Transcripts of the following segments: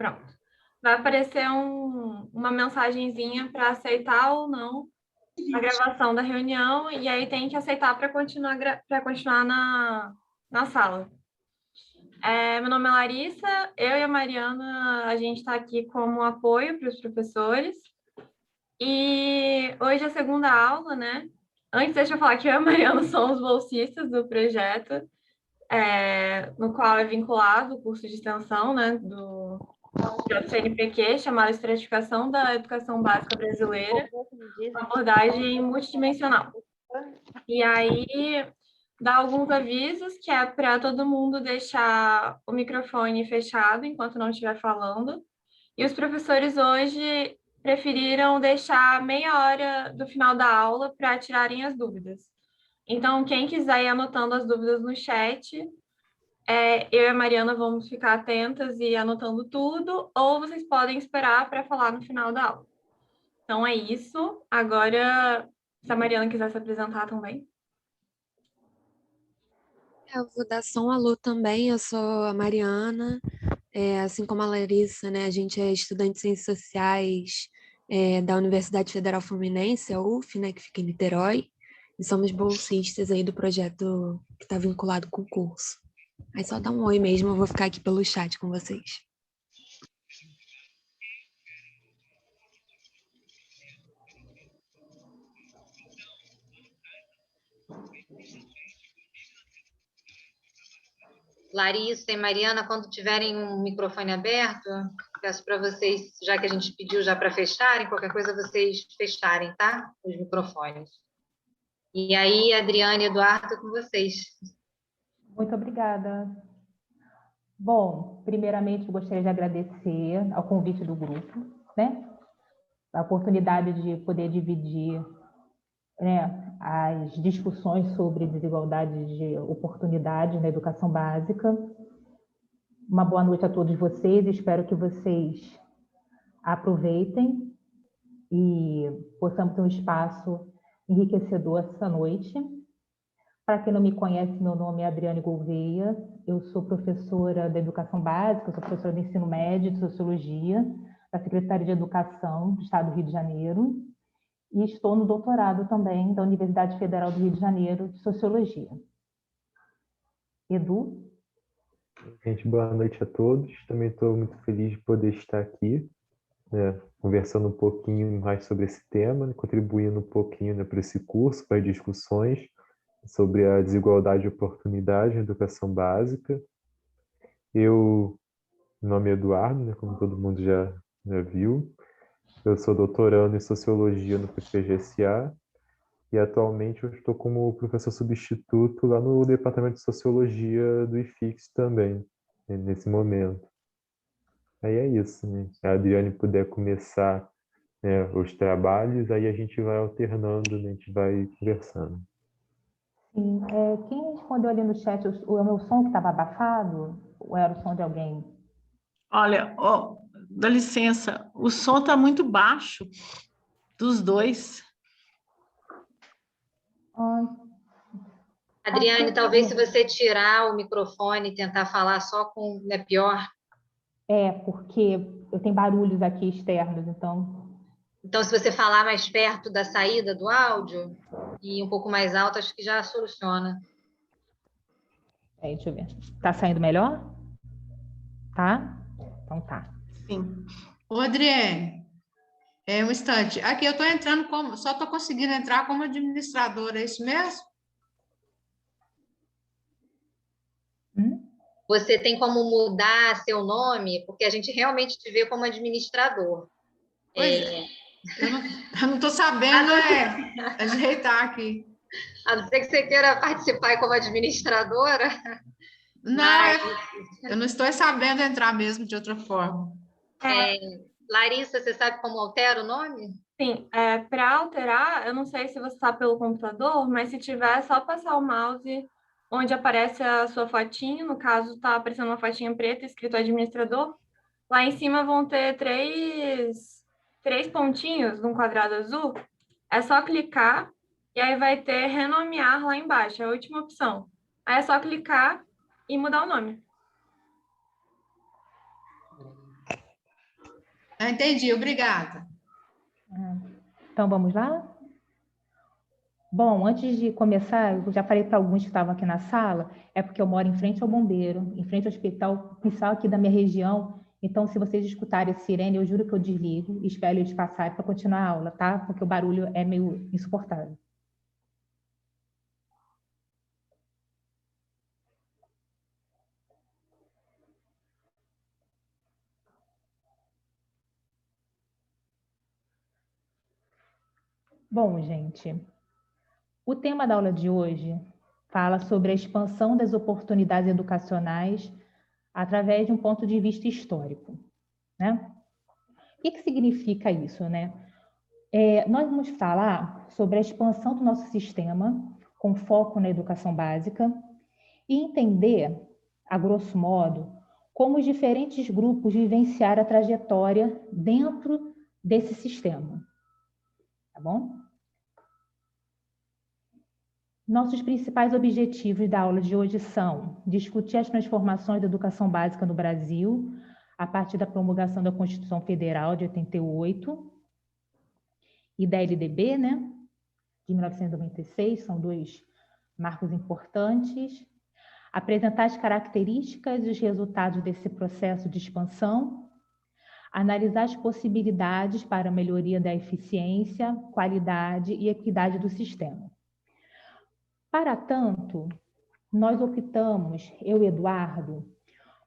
Pronto. Vai aparecer uma mensagenzinha para aceitar ou não a gravação da reunião, e aí tem que aceitar para continuar na sala. Meu nome é Larissa, eu e a Mariana, a gente está aqui como apoio para os professores. E hoje é a segunda aula, né? Antes, deixa eu falar que eu e a Mariana somos bolsistas do projeto, no qual é vinculado o curso de extensão, né, do CNPq, chamado Estratificação da Educação Básica Brasileira, uma abordagem multidimensional. E aí, dá alguns avisos, que é para todo mundo deixar o microfone fechado enquanto não estiver falando. E os professores hoje preferiram deixar meia hora do final da aula para tirarem as dúvidas. Então, quem quiser ir anotando as dúvidas no chat, eu e a Mariana vamos ficar atentas e anotando tudo, ou vocês podem esperar para falar no final da aula. Então, é isso. Agora, se a Mariana quiser se apresentar também. Eu vou dar só um alô também, eu sou a Mariana, assim como a Larissa, né, a gente é estudante de Ciências Sociais da Universidade Federal Fluminense, a UF, né, que fica em Niterói, e somos bolsistas aí do projeto que está vinculado com o curso. Aí só dá um oi mesmo, eu vou ficar aqui pelo chat com vocês. Larissa e Mariana, quando tiverem um microfone aberto, peço para vocês, já que a gente pediu já para fecharem, qualquer coisa vocês fecharem, tá? Os microfones. E aí, Adriane e Eduardo, com vocês. Muito obrigada. Bom, primeiramente, eu gostaria de agradecer ao convite do grupo, né? A oportunidade de poder dividir, né, as discussões sobre desigualdade de oportunidade na educação básica. Uma boa noite a todos vocês, espero que vocês aproveitem e possamos ter um espaço enriquecedor essa noite. Para quem não me conhece, meu nome é Adriane Gouveia, eu sou professora da Educação Básica, sou professora do Ensino Médio de Sociologia, da Secretaria de Educação do Estado do Rio de Janeiro, e estou no doutorado também da Universidade Federal do Rio de Janeiro de Sociologia. Edu? Gente, boa noite a todos. Também estou muito feliz de poder estar aqui, né, conversando um pouquinho mais sobre esse tema, né, contribuindo um pouquinho, né, para esse curso, para as discussões sobre a desigualdade de oportunidade na educação básica. Meu nome é Eduardo, né, como todo mundo já viu. Eu sou doutorando em Sociologia no PPGSA e atualmente eu estou como professor substituto lá no Departamento de Sociologia do IFIX também, né, nesse momento. Aí é isso, né? Se a Adriane puder começar, né, os trabalhos, aí a gente vai alternando, né, a gente vai conversando. Sim, quem respondeu ali no chat, o meu som que estava abafado? Ou era o som de alguém? Olha, dá licença, o som está muito baixo dos dois. Adriane, talvez se você tirar o microfone e tentar falar só com... é pior? Porque eu tenho barulhos aqui externos, então... Então, se você falar mais perto da saída do áudio e um pouco mais alto, acho que já soluciona. Deixa eu ver. Tá saindo melhor? Tá? Então tá. Sim. Ô, Adriane, um instante. Aqui eu estou entrando como... Só estou conseguindo entrar como administradora, é isso mesmo? Você tem como mudar seu nome? Porque a gente realmente te vê como administrador. Eu não estou sabendo ajeitar aqui. A não ser que você queira participar como administradora. Não, eu não estou sabendo entrar mesmo de outra forma. Larissa, você sabe como altera o nome? Sim, para alterar, eu não sei se você está pelo computador, mas se tiver, é só passar o mouse onde aparece a sua fotinho, no caso está aparecendo uma fotinha preta escrito administrador. Lá em cima vão ter três pontinhos num quadrado azul. É só clicar e aí vai ter renomear lá embaixo, é a última opção. Aí é só clicar e mudar o nome. entendi, obrigada. Então, vamos lá? Bom, antes de começar, eu já falei para alguns que estavam aqui na sala, é porque eu moro em frente ao bombeiro, em frente ao hospital principal aqui da minha região. Então, se vocês escutarem sirene, eu juro que eu desligo e espero eles passarem para continuar a aula, tá? Porque o barulho é meio insuportável. Bom, gente, o tema da aula de hoje fala sobre a expansão das oportunidades educacionais através de um ponto de vista histórico, né? O que significa isso, né? Nós vamos falar sobre a expansão do nosso sistema com foco na educação básica e entender, a grosso modo, como os diferentes grupos vivenciaram a trajetória dentro desse sistema, tá bom? Nossos principais objetivos da aula de hoje são discutir as transformações da educação básica no Brasil, a partir da promulgação da Constituição Federal de 88 e da LDB, né, de 1996, são dois marcos importantes. Apresentar as características e os resultados desse processo de expansão, analisar as possibilidades para a melhoria da eficiência, qualidade e equidade do sistema. Para tanto, nós optamos, eu e Eduardo,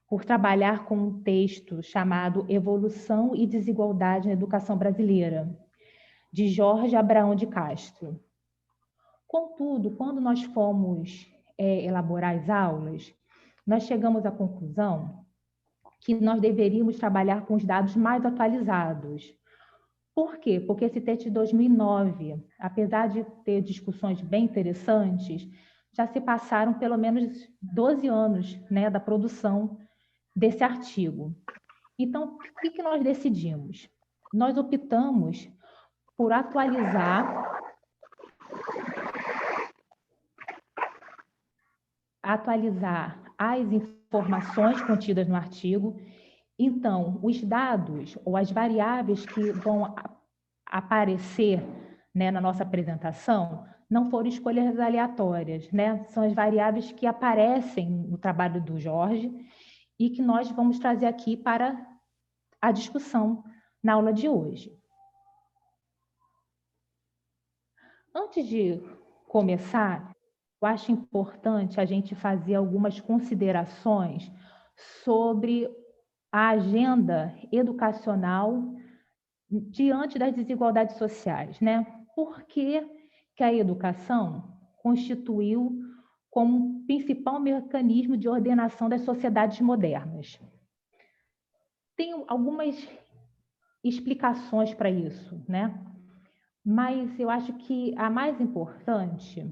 por trabalhar com um texto chamado Evolução e Desigualdade na Educação Brasileira, de Jorge Abraão de Castro. Contudo, quando nós fomos elaborar as aulas, nós chegamos à conclusão que nós deveríamos trabalhar com os dados mais atualizados. Por quê? Porque esse texto de 2009, apesar de ter discussões bem interessantes, já se passaram pelo menos 12 anos, né, da produção desse artigo. Então, o que nós decidimos? Nós optamos por atualizar as informações contidas no artigo. Então, os dados ou as variáveis que vão aparecer, né, na nossa apresentação não foram escolhas aleatórias, né? São as variáveis que aparecem no trabalho do Jorge e que nós vamos trazer aqui para a discussão na aula de hoje. Antes de começar, eu acho importante a gente fazer algumas considerações sobre a agenda educacional diante das desigualdades sociais, né? Por que a educação constituiu como um principal mecanismo de ordenação das sociedades modernas? Tem algumas explicações para isso, né? Mas eu acho que a mais importante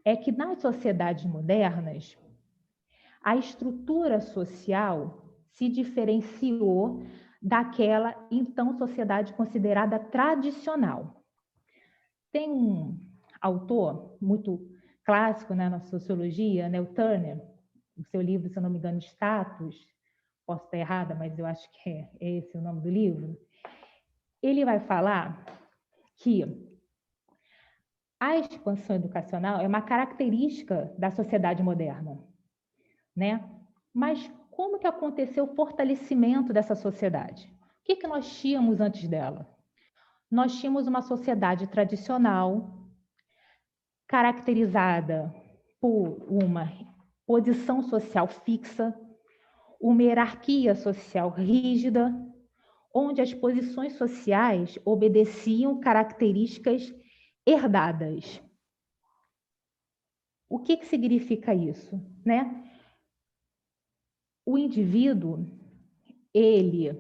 é que nas sociedades modernas, a estrutura social se diferenciou daquela, então, sociedade considerada tradicional. Tem um autor muito clássico, né, na sociologia, né, o Turner, o seu livro, se eu não me engano, Status, posso estar errada, mas eu acho que é esse o nome do livro, ele vai falar que a expansão educacional é uma característica da sociedade moderna, né? Mas como que aconteceu o fortalecimento dessa sociedade? O que nós tínhamos antes dela? Nós tínhamos uma sociedade tradicional, caracterizada por uma posição social fixa, uma hierarquia social rígida, onde as posições sociais obedeciam características herdadas. O que significa isso, né? O indivíduo, ele,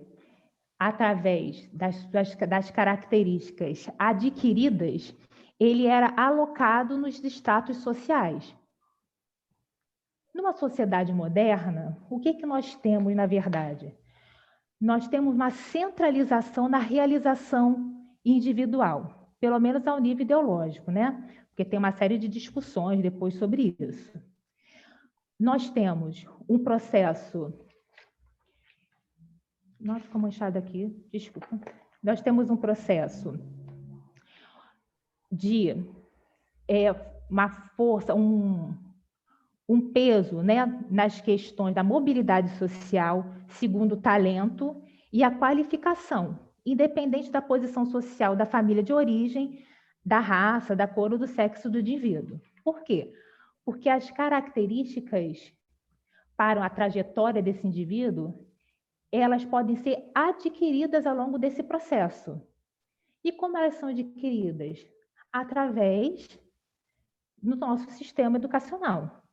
através das características adquiridas, ele era alocado nos status sociais. Numa sociedade moderna, o que nós temos, na verdade? Nós temos uma centralização na realização individual, pelo menos ao nível ideológico, né? Porque tem uma série de discussões depois sobre isso. Nós temos um processo Nossa, ficou manchado aqui, desculpa. Nós temos um processo de uma força, um peso, né, nas questões da mobilidade social, segundo o talento e a qualificação, independente da posição social da família de origem, da raça, da cor ou do sexo do indivíduo. Por quê? Porque as características para a trajetória desse indivíduo, elas podem ser adquiridas ao longo desse processo. E como elas são adquiridas? Através do nosso sistema educacional.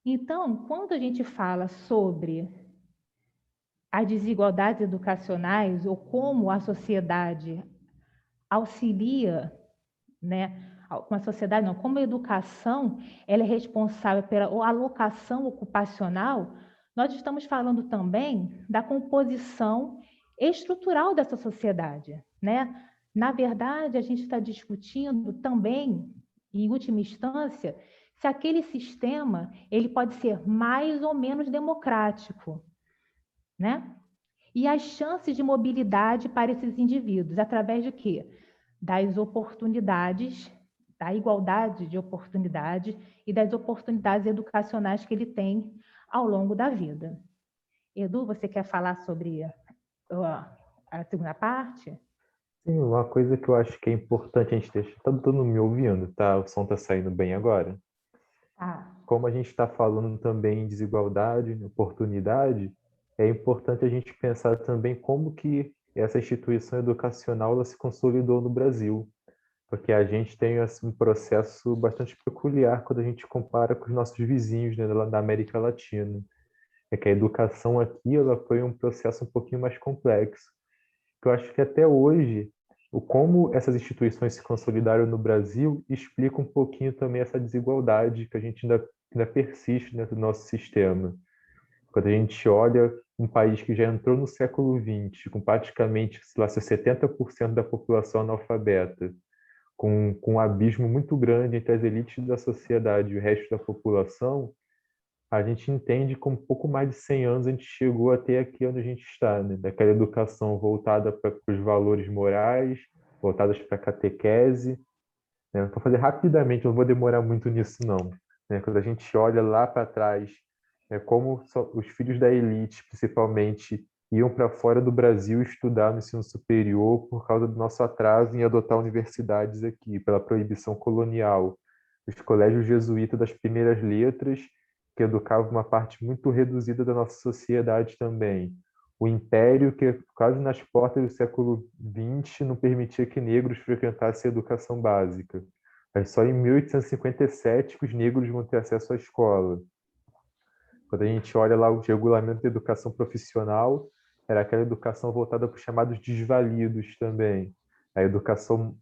Então, quando a gente fala sobre as desigualdades educacionais ou como a sociedade auxilia, né? Uma sociedade não, como a educação ela é responsável pela alocação ocupacional, nós estamos falando também da composição estrutural dessa sociedade, né? Na verdade, a gente está discutindo também, em última instância, se aquele sistema ele pode ser mais ou menos democrático, né? E as chances de mobilidade para esses indivíduos, através de quê? Das oportunidades, da igualdade de oportunidades e das oportunidades educacionais que ele tem ao longo da vida. Edu, você quer falar sobre a segunda parte? Sim, uma coisa que eu acho que é importante a gente deixar. Tá todo mundo me ouvindo, tá? O som tá saindo bem agora? Como a gente está falando também em desigualdade, em oportunidade, é importante a gente pensar também como que essa instituição educacional ela se consolidou no Brasil, porque a gente tem assim, um processo bastante peculiar quando a gente compara com os nossos vizinhos, né, da América Latina. É que a educação aqui ela foi um processo um pouquinho mais complexo, que eu acho que até hoje o como essas instituições se consolidaram no Brasil explica um pouquinho também essa desigualdade que a gente ainda persiste dentro do nosso sistema. Quando a gente olha um país que já entrou no século XX, com praticamente, sei lá, 70% da população analfabeta, com um abismo muito grande entre as elites da sociedade e o resto da população, a gente entende que com um pouco mais de 100 anos a gente chegou até aqui onde a gente está, né? Daquela educação voltada para os valores morais, voltadas para a catequese. Né? Vou fazer rapidamente, não vou demorar muito nisso não. Né? Quando a gente olha lá para trás, como os filhos da elite, principalmente, iam para fora do Brasil estudar no ensino superior por causa do nosso atraso em adotar universidades aqui, pela proibição colonial. Os colégios jesuítas das primeiras letras, que educavam uma parte muito reduzida da nossa sociedade também. O Império, que quase nas portas do século XX não permitia que negros frequentassem a educação básica. É só em 1857 que os negros vão ter acesso à escola. Quando a gente olha lá o regulamento da educação profissional, era aquela educação voltada para os chamados desvalidos também. A educação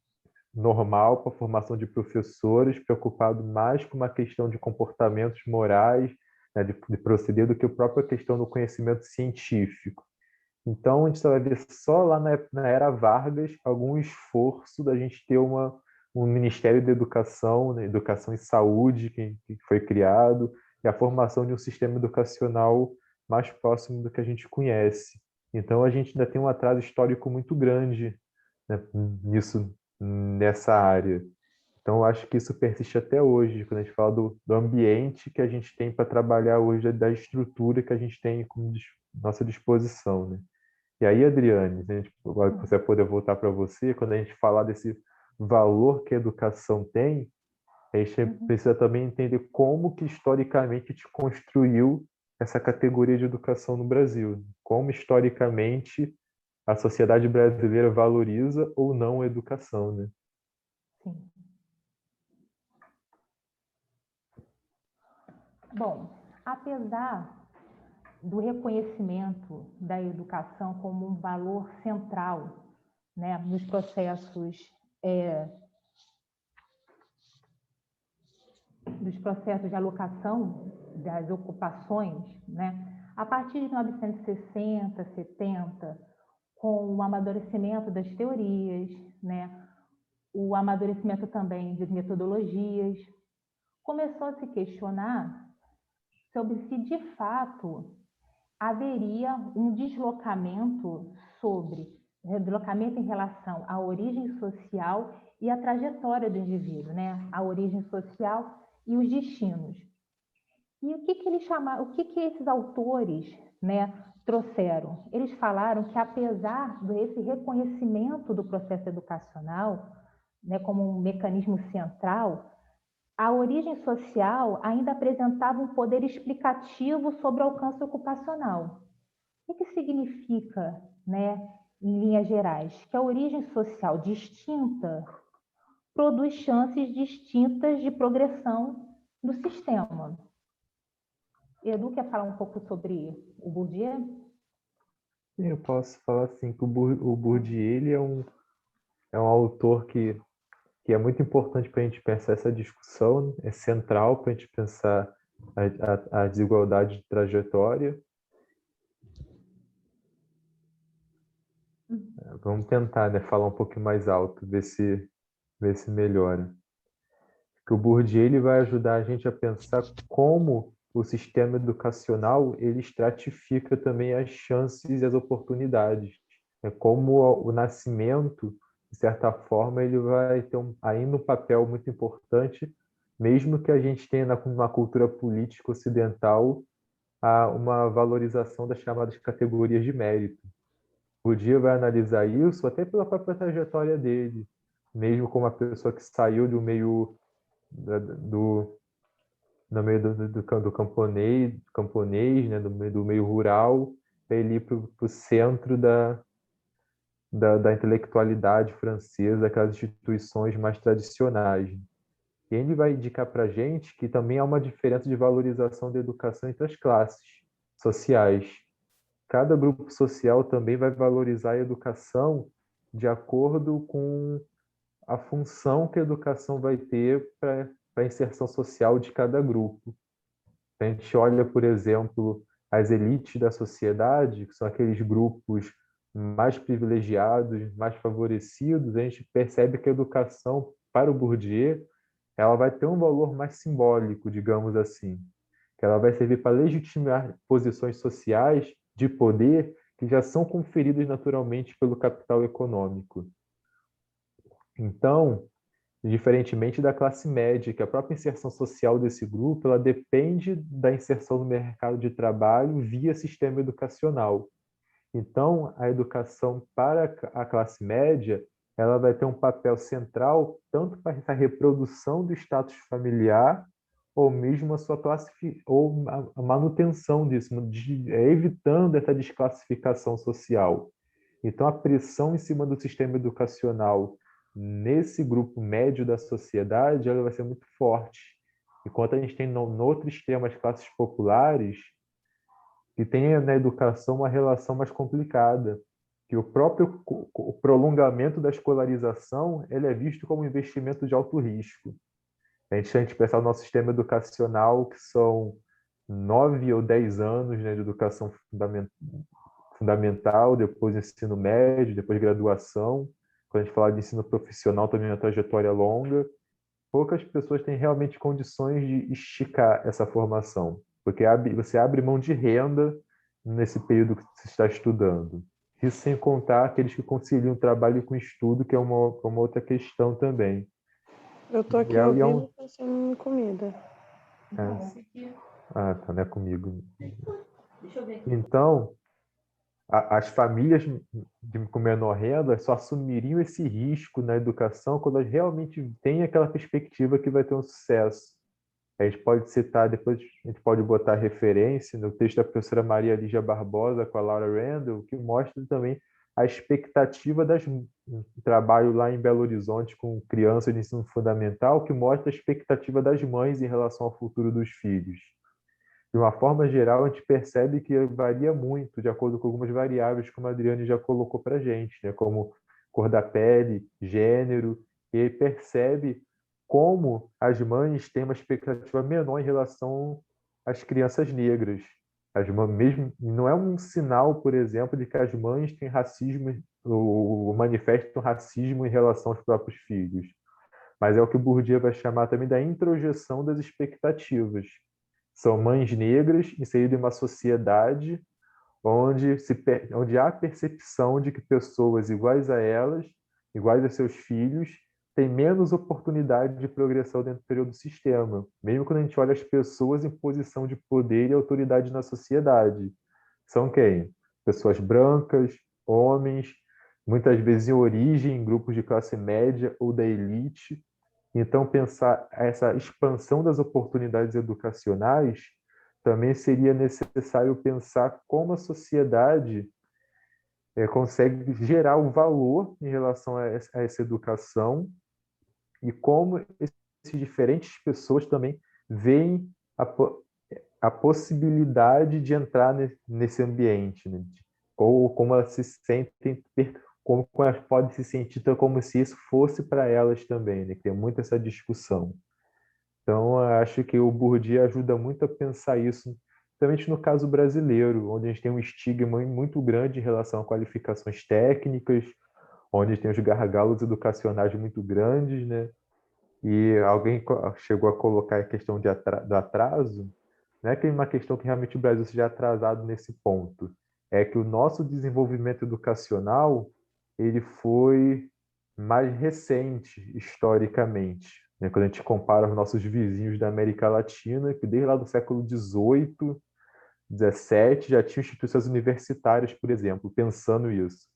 normal para a formação de professores, preocupado mais com uma questão de comportamentos morais, né, de proceder, do que a própria questão do conhecimento científico. Então, a gente vai ver só lá na era Vargas algum esforço da gente ter um Ministério da Educação, né, Educação e Saúde, que foi criado, e a formação de um sistema educacional mais próximo do que a gente conhece. Então, a gente ainda tem um atraso histórico muito grande, né, nessa área. Então, eu acho que isso persiste até hoje, quando a gente fala do ambiente que a gente tem para trabalhar hoje, da estrutura que a gente tem como nossa disposição, né? E aí, Adriane, agora que você vai poder voltar para você, quando a gente falar desse valor que a educação tem, a gente precisa também entender como que historicamente te construiu essa categoria de educação no Brasil. Como historicamente a sociedade brasileira valoriza ou não a educação, né? Sim. Bom, apesar do reconhecimento da educação como um valor central, né, nos processos de alocação das ocupações, né, a partir de 1960, 70, com o amadurecimento das teorias, né, o amadurecimento também de metodologias, começou a se questionar sobre se de fato haveria um deslocamento em relação à origem social e à trajetória do indivíduo, né? A origem social e os destinos. E o que eles chamaram, o que esses autores, né, trouxeram? Eles falaram que, apesar desse reconhecimento do processo educacional, né, como um mecanismo central, a origem social ainda apresentava um poder explicativo sobre o alcance ocupacional. O que significa, né, em linhas gerais? Que a origem social distinta produz chances distintas de progressão do sistema. Edu, quer falar um pouco sobre o Bourdieu? Eu posso falar assim, que o Bourdieu ele é um autor que é muito importante para a gente pensar essa discussão, é central para a gente pensar a desigualdade de trajetória. Vamos tentar, né, falar um pouquinho mais alto, ver se melhora. Que o Bourdieu ele vai ajudar a gente a pensar como o sistema educacional ele estratifica também as chances e as oportunidades. É como o nascimento, de certa forma, ele vai ter ainda um papel muito importante, mesmo que a gente tenha numa cultura política ocidental uma valorização das chamadas categorias de mérito. O Bourdieu vai analisar isso até pela própria trajetória dele, mesmo como uma pessoa que saiu do meio no meio do camponês, né, do meio rural, para ele ir para o centro da intelectualidade francesa, aquelas instituições mais tradicionais. E ele vai indicar para a gente que também há uma diferença de valorização da educação entre as classes sociais. Cada grupo social também vai valorizar a educação de acordo com a função que a educação vai ter para a inserção social de cada grupo. A gente olha, por exemplo, as elites da sociedade, que são aqueles grupos mais privilegiados, mais favorecidos, a gente percebe que a educação, para o Bourdieu, ela vai ter um valor mais simbólico, digamos assim, que ela vai servir para legitimar posições sociais de poder que já são conferidas naturalmente pelo capital econômico. Então, diferentemente da classe média, que a própria inserção social desse grupo, ela depende da inserção no mercado de trabalho via sistema educacional. Então, a educação para a classe média, ela vai ter um papel central tanto para essa reprodução do status familiar, ou mesmo a sua ou a manutenção disso, evitando essa desclassificação social. Então, a pressão em cima do sistema educacional nesse grupo médio da sociedade, ela vai ser muito forte. Enquanto a gente tem no outro extremo as classes populares, que tem na educação uma relação mais complicada, que o próprio prolongamento da escolarização ele é visto como um investimento de alto risco. A gente pensar no nosso sistema educacional, que são 9 ou 10 anos, né, de educação fundamental, depois ensino médio, depois graduação. Quando a gente fala de ensino profissional, também é uma trajetória longa. Poucas pessoas têm realmente condições de esticar essa formação, porque você abre mão de renda nesse período que você está estudando. Isso sem contar aqueles que conciliam trabalho com estudo, que é uma outra questão também. Eu tô aqui ouvindo pensando em comida. Ah, tá, não é comigo. Então, as famílias com menor renda só assumiriam esse risco na educação quando elas realmente têm aquela perspectiva que vai ter um sucesso. A gente pode citar, depois a gente pode botar referência no texto da professora Maria Lígia Barbosa com a Laura Randall, que mostra também a expectativa do trabalho lá em Belo Horizonte com crianças de ensino fundamental, que mostra a expectativa das mães em relação ao futuro dos filhos. De uma forma geral, a gente percebe que varia muito, de acordo com algumas variáveis, como a Adriane já colocou para a gente, né? Como cor da pele, gênero, e aí percebe como as mães têm uma expectativa menor em relação às crianças negras. Mesmo, não é um sinal, por exemplo, de que as mães têm racismo ou manifestam racismo em relação aos próprios filhos. Mas é o que o Bourdieu vai chamar também da introjeção das expectativas. São mães negras inseridas em uma sociedade onde há a percepção de que pessoas iguais a elas, iguais a seus filhos, têm menos oportunidade de progressão dentro do sistema, mesmo quando a gente olha as pessoas em posição de poder e autoridade na sociedade. São quem? Pessoas brancas, homens, muitas vezes em origem em grupos de classe média ou da elite. Então, pensar essa expansão das oportunidades educacionais também seria necessário pensar como a sociedade consegue gerar o valor em relação a essa educação e como essas diferentes pessoas também veem a possibilidade de entrar nesse ambiente, né? Ou como elas se sentem, como elas podem se sentir como se isso fosse para elas também, né? Tem muito essa discussão. Então, eu acho que o Bourdieu ajuda muito a pensar isso, principalmente no caso brasileiro, onde a gente tem um estigma muito grande em relação a qualificações técnicas, onde tem os gargalos educacionais muito grandes, né? E alguém chegou a colocar a questão do atraso. Não é que é uma questão que realmente o Brasil seja atrasado nesse ponto. É que o nosso desenvolvimento educacional ele foi mais recente, historicamente, né? Quando a gente compara os nossos vizinhos da América Latina, que desde lá do século XVIII, XVII, já tinham instituições universitárias, por exemplo, pensando isso.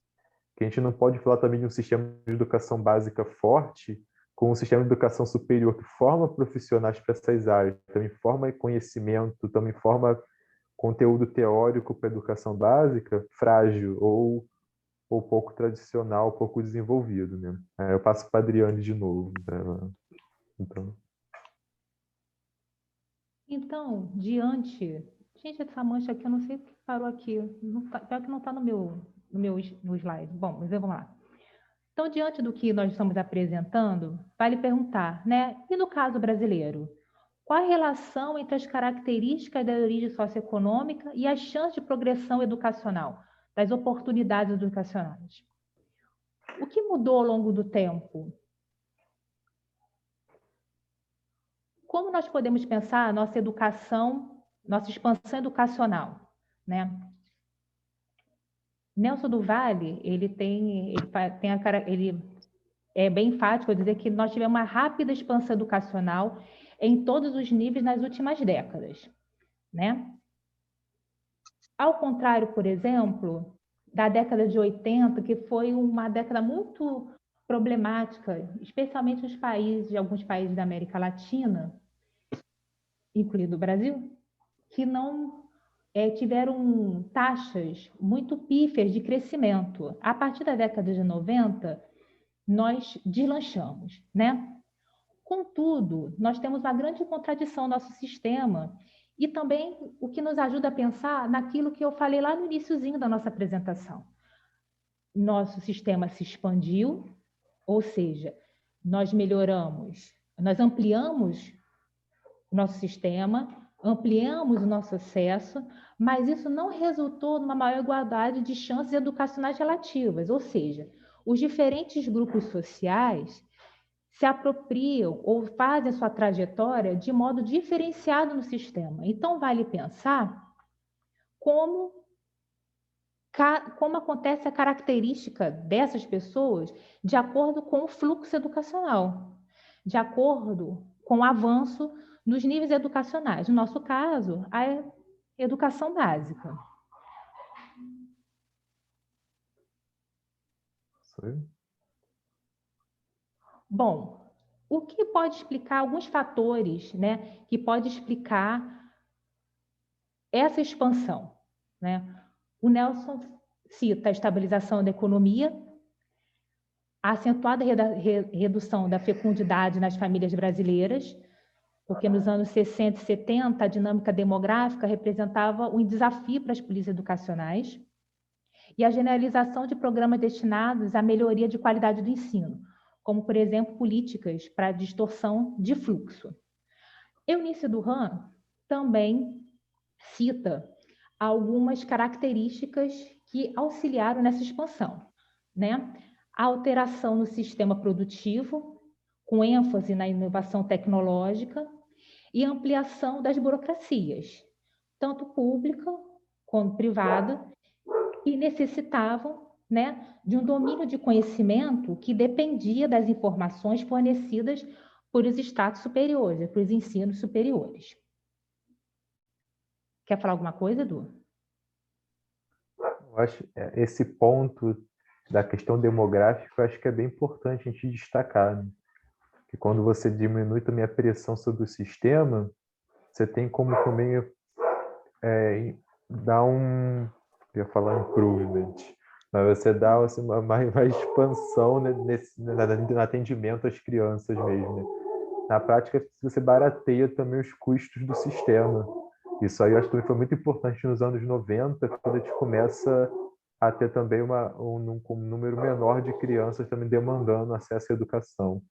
Que a gente não pode falar também de um sistema de educação básica forte com um sistema de educação superior que forma profissionais para essas áreas, também forma conhecimento, também forma conteúdo teórico para a educação básica, frágil ou pouco tradicional, pouco desenvolvido, né? Aí eu passo para a Adriane de novo. Né? Então, diante... Gente, essa mancha aqui, eu não sei o que parou aqui. Pior que não está no slide. Bom, mas vamos lá. Então, diante do que nós estamos apresentando, vale perguntar, né? E no caso brasileiro? Qual a relação entre as características da origem socioeconômica e as chances de progressão educacional, das oportunidades educacionais? O que mudou ao longo do tempo? Como nós podemos pensar a nossa educação, nossa expansão educacional, né? Nelson do Valle, ele é bem enfático ao dizer que nós tivemos uma rápida expansão educacional em todos os níveis nas últimas décadas, né? Ao contrário, por exemplo, da década de 80, que foi uma década muito problemática, especialmente alguns países da América Latina, incluindo o Brasil, que não tiveram taxas muito pífias de crescimento. A partir da década de 90, nós deslanchamos, né? Contudo, nós temos uma grande contradição no nosso sistema e também o que nos ajuda a pensar naquilo que eu falei lá no iniciozinho da nossa apresentação. Nosso sistema se expandiu, ou seja, nós ampliamos o nosso sistema, ampliamos o nosso acesso, mas isso não resultou numa maior igualdade de chances educacionais relativas, ou seja, os diferentes grupos sociais se apropriam ou fazem a sua trajetória de modo diferenciado no sistema. Então, vale pensar como acontece a característica dessas pessoas de acordo com o fluxo educacional, de acordo com o avanço nos níveis educacionais. No nosso caso, a educação básica. Sim. Bom, o que pode explicar alguns fatores, né, que pode explicar essa expansão, né? O Nelson cita a estabilização da economia, a acentuada redução da fecundidade nas famílias brasileiras, porque nos anos 60 e 70 a dinâmica demográfica representava um desafio para as políticas educacionais, e a generalização de programas destinados à melhoria de qualidade do ensino, como, por exemplo, políticas para a distorção de fluxo. Eunice Durand também cita algumas características que auxiliaram nessa expansão, né? A alteração no sistema produtivo, com ênfase na inovação tecnológica, e ampliação das burocracias, tanto pública quanto privada, que necessitavam, né, de um domínio de conhecimento que dependia das informações fornecidas por os estados superiores, por os ensinos superiores. Quer falar alguma coisa, Edu? Eu acho esse ponto da questão demográfica, eu acho que é bem importante a gente destacar, né? Que quando você diminui também a pressão sobre o sistema, você tem como também dar um, eu ia falar improvement, mas você dá assim, uma expansão, né, no atendimento às crianças mesmo, né? Na prática, você barateia também os custos do sistema. Isso aí eu acho que também foi muito importante nos anos 90, quando a gente começa a ter também um número menor de crianças também demandando acesso à educação.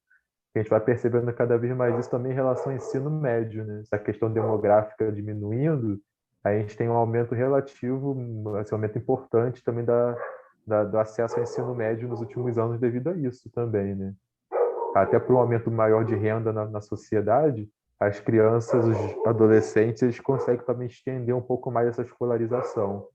A gente vai percebendo cada vez mais isso também em relação ao ensino médio, né? Essa questão demográfica diminuindo, a gente tem um aumento relativo, esse aumento importante também do acesso ao ensino médio nos últimos anos devido a isso também, né? Até por um aumento maior de renda na sociedade, as crianças, os adolescentes, eles conseguem também estender um pouco mais essa escolarização.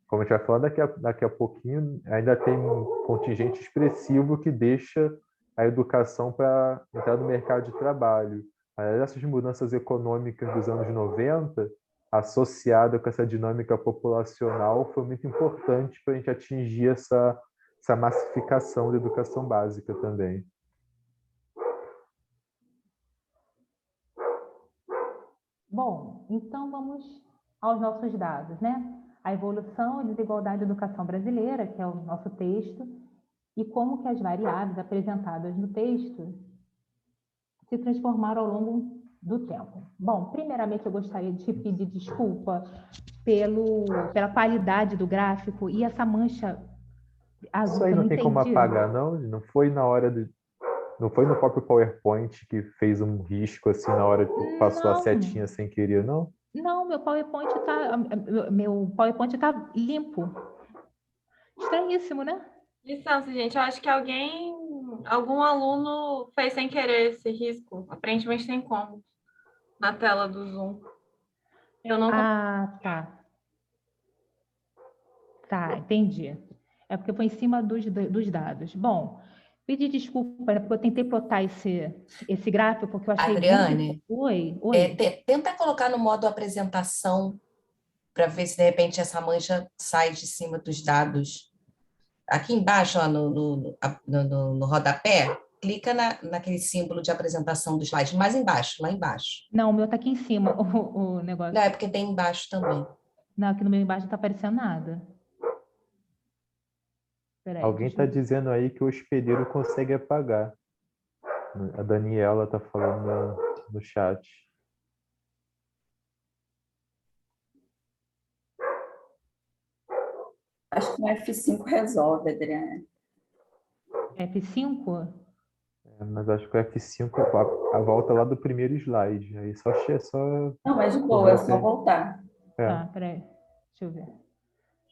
Como a gente vai falar daqui a pouquinho, ainda tem um contingente expressivo que deixa a educação para entrar no mercado de trabalho. Essas mudanças econômicas dos anos 90, associada com essa dinâmica populacional, foi muito importante para a gente atingir essa massificação da educação básica também. Bom, então vamos aos nossos dados, né? A evolução e desigualdade da educação brasileira, que é o nosso texto, e como que as variáveis apresentadas no texto se transformaram ao longo do tempo. Bom, primeiramente eu gostaria de pedir desculpa pela qualidade do gráfico e essa mancha azul. Isso aí não tem como apagar, não? Não foi na hora não foi no próprio PowerPoint que fez um risco assim na hora que passou a setinha sem querer, não? Não, meu PowerPoint tá limpo. Estranhíssimo, né? Licença, gente, eu acho que algum aluno fez sem querer esse risco. Aparentemente tem como na tela do Zoom. Eu não. Ah, tá. Tá, entendi. É porque foi em cima dos dados. Bom, pedi desculpa, né, porque eu tentei plotar esse gráfico, porque eu achei... Adriane, Oi. Tenta colocar no modo apresentação para ver se de repente essa mancha sai de cima dos dados. Aqui embaixo, ó, no rodapé, clica naquele símbolo de apresentação do slide, mais embaixo, lá embaixo. Não, o meu está aqui em cima, o negócio. Não, é porque tem embaixo também. Não, aqui no meu embaixo não está aparecendo nada. Peraí, Alguém está dizendo aí que o hospedeiro consegue apagar. A Daniela está falando no chat. Acho que o F5 resolve, Adriana. F5? Mas acho que o F5 a volta lá do primeiro slide. Aí só... Não, mas de boa, é só voltar. Tá, peraí. Deixa eu ver.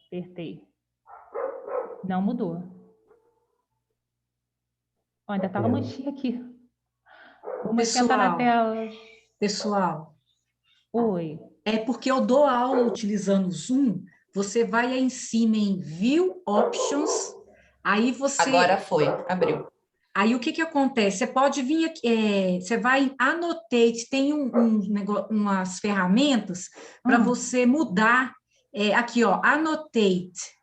Apertei. Não mudou. Ó, ainda estava manchinha aqui. Vamos esquentar na tela. Pessoal. Oi. É porque eu dou aula utilizando o Zoom. Você vai aí em cima em View Options. Aí você... Agora foi, abriu. Aí o que acontece? Você pode vir aqui, você vai em Annotate, tem umas ferramentas para você mudar. Aqui, ó, Annotate.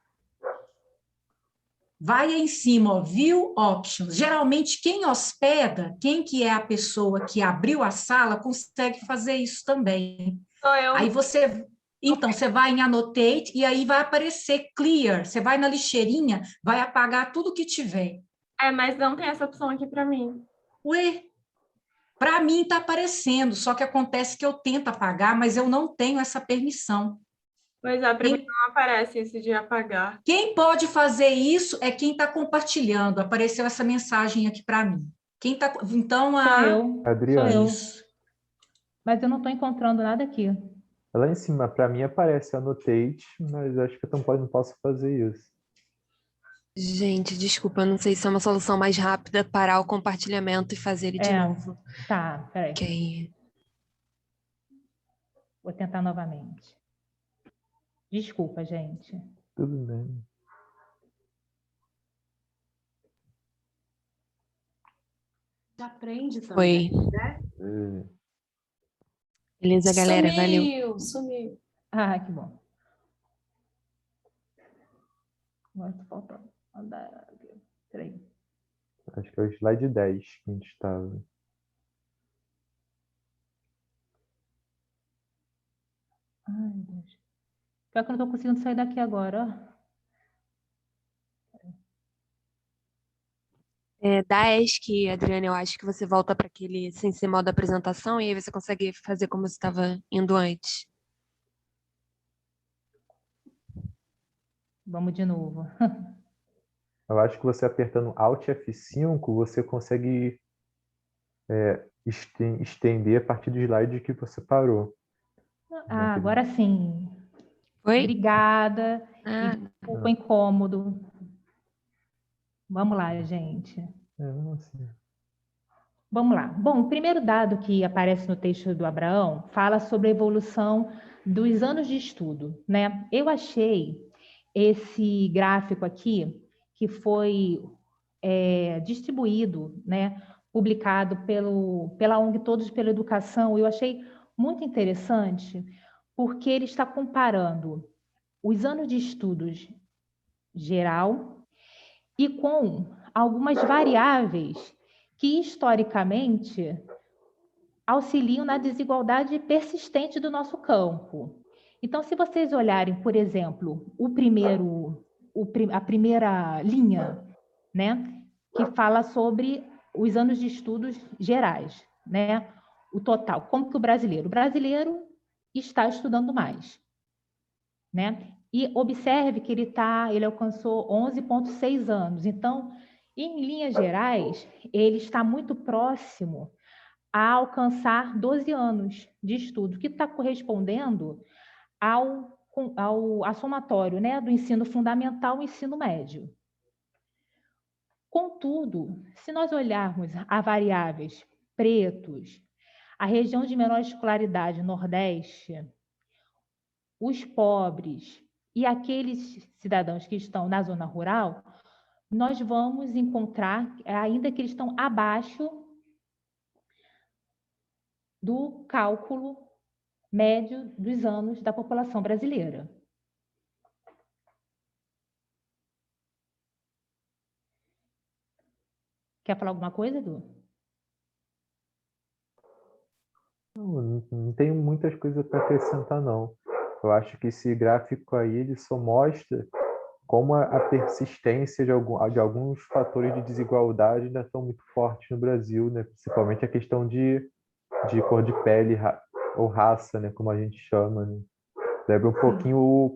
Vai aí em cima, ó, View Options. Geralmente, quem hospeda, quem que é a pessoa que abriu a sala, consegue fazer isso também. Sou eu. Aí você... Então, você vai em Annotate e aí vai aparecer Clear. Você vai na lixeirinha, vai apagar tudo que tiver. Mas não tem essa opção aqui para mim. Ué, para mim está aparecendo, só que acontece que eu tento apagar, mas eu não tenho essa permissão. Pois é, para mim não aparece isso de apagar. Quem pode fazer isso é quem está compartilhando. Apareceu essa mensagem aqui para mim. Quem tá... Então, Adriane. Sou eu. Mas eu não estou encontrando nada aqui. Lá em cima, para mim, aparece Annotate, mas acho que eu não posso fazer isso. Gente, desculpa, não sei se é uma solução mais rápida parar o compartilhamento e fazer ele de novo. Tá, peraí. Ok. Vou tentar novamente. Desculpa, gente. Tudo bem. Já aprende também, Foi. né? Beleza, galera. Valeu. Sumiu. Ah, que bom. Agora tá faltando. Peraí. Acho que é o slide 10 que a gente estava. Ai, Deus. Pior que eu não estou conseguindo sair daqui agora, ó. Da ESC, Adriana, eu acho que você volta para aquele sem ser modo apresentação e aí você consegue fazer como você estava indo antes. Vamos de novo. Eu acho que você apertando Alt F5, você consegue estender a partir do slide que você parou. Ah, agora sim. Oi? Obrigada. Ah, E desculpa o incômodo. Vamos lá, gente. Vamos lá. Bom, o primeiro dado que aparece no texto do Abraão fala sobre a evolução dos anos de estudo, né? Eu achei esse gráfico aqui, que foi distribuído, né, publicado pela ONG Todos pela Educação, eu achei muito interessante, porque ele está comparando os anos de estudos geral e com algumas variáveis que, historicamente, auxiliam na desigualdade persistente do nosso campo. Então, se vocês olharem, por exemplo, a primeira linha, né, que fala sobre os anos de estudos gerais, né, o total, como que o brasileiro está estudando mais, né? E observe que ele alcançou 11,6 anos. Então, em linhas gerais, ele está muito próximo a alcançar 12 anos de estudo, que está correspondendo ao somatório, né, do ensino fundamental e ensino médio. Contudo, se nós olharmos a variáveis pretos, a região de menor escolaridade Nordeste, os pobres e aqueles cidadãos que estão na zona rural, nós vamos encontrar, ainda que eles estão abaixo do cálculo médio dos anos da população brasileira. Quer falar alguma coisa, Edu? Não tenho muitas coisas para acrescentar, não. Eu acho que esse gráfico aí ele só mostra como a persistência de alguns fatores de desigualdade ainda estão muito fortes no Brasil, né? Principalmente a questão de cor de pele ou raça, né? Como a gente chama, né? Lembra um pouquinho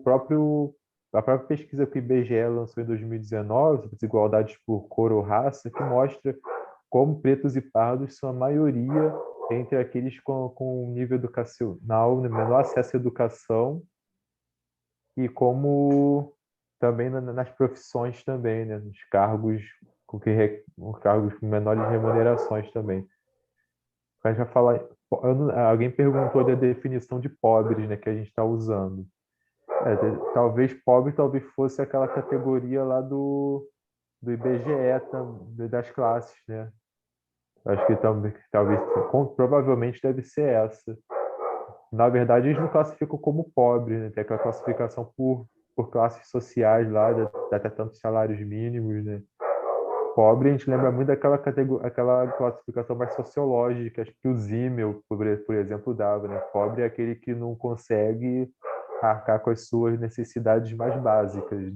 a própria pesquisa que o IBGE lançou em 2019, desigualdades por cor ou raça, que mostra como pretos e pardos são a maioria entre aqueles com nível educacional, né, menor acesso à educação, e como também nas profissões também, né, nos cargos com menores remunerações também. A gente vai falar, alguém perguntou da definição de pobres, né, que a gente está usando. Talvez pobre fosse aquela categoria lá do IBGE das classes, né? Acho que talvez, provavelmente deve ser essa. Na verdade, eles não classificam como pobre, né? Tem aquela classificação por classes sociais lá, até tantos salários mínimos, né? Pobre, a gente lembra muito aquela classificação mais sociológica, acho que o Zimmel, por exemplo, dava, né? Pobre é aquele que não consegue arcar com as suas necessidades mais básicas.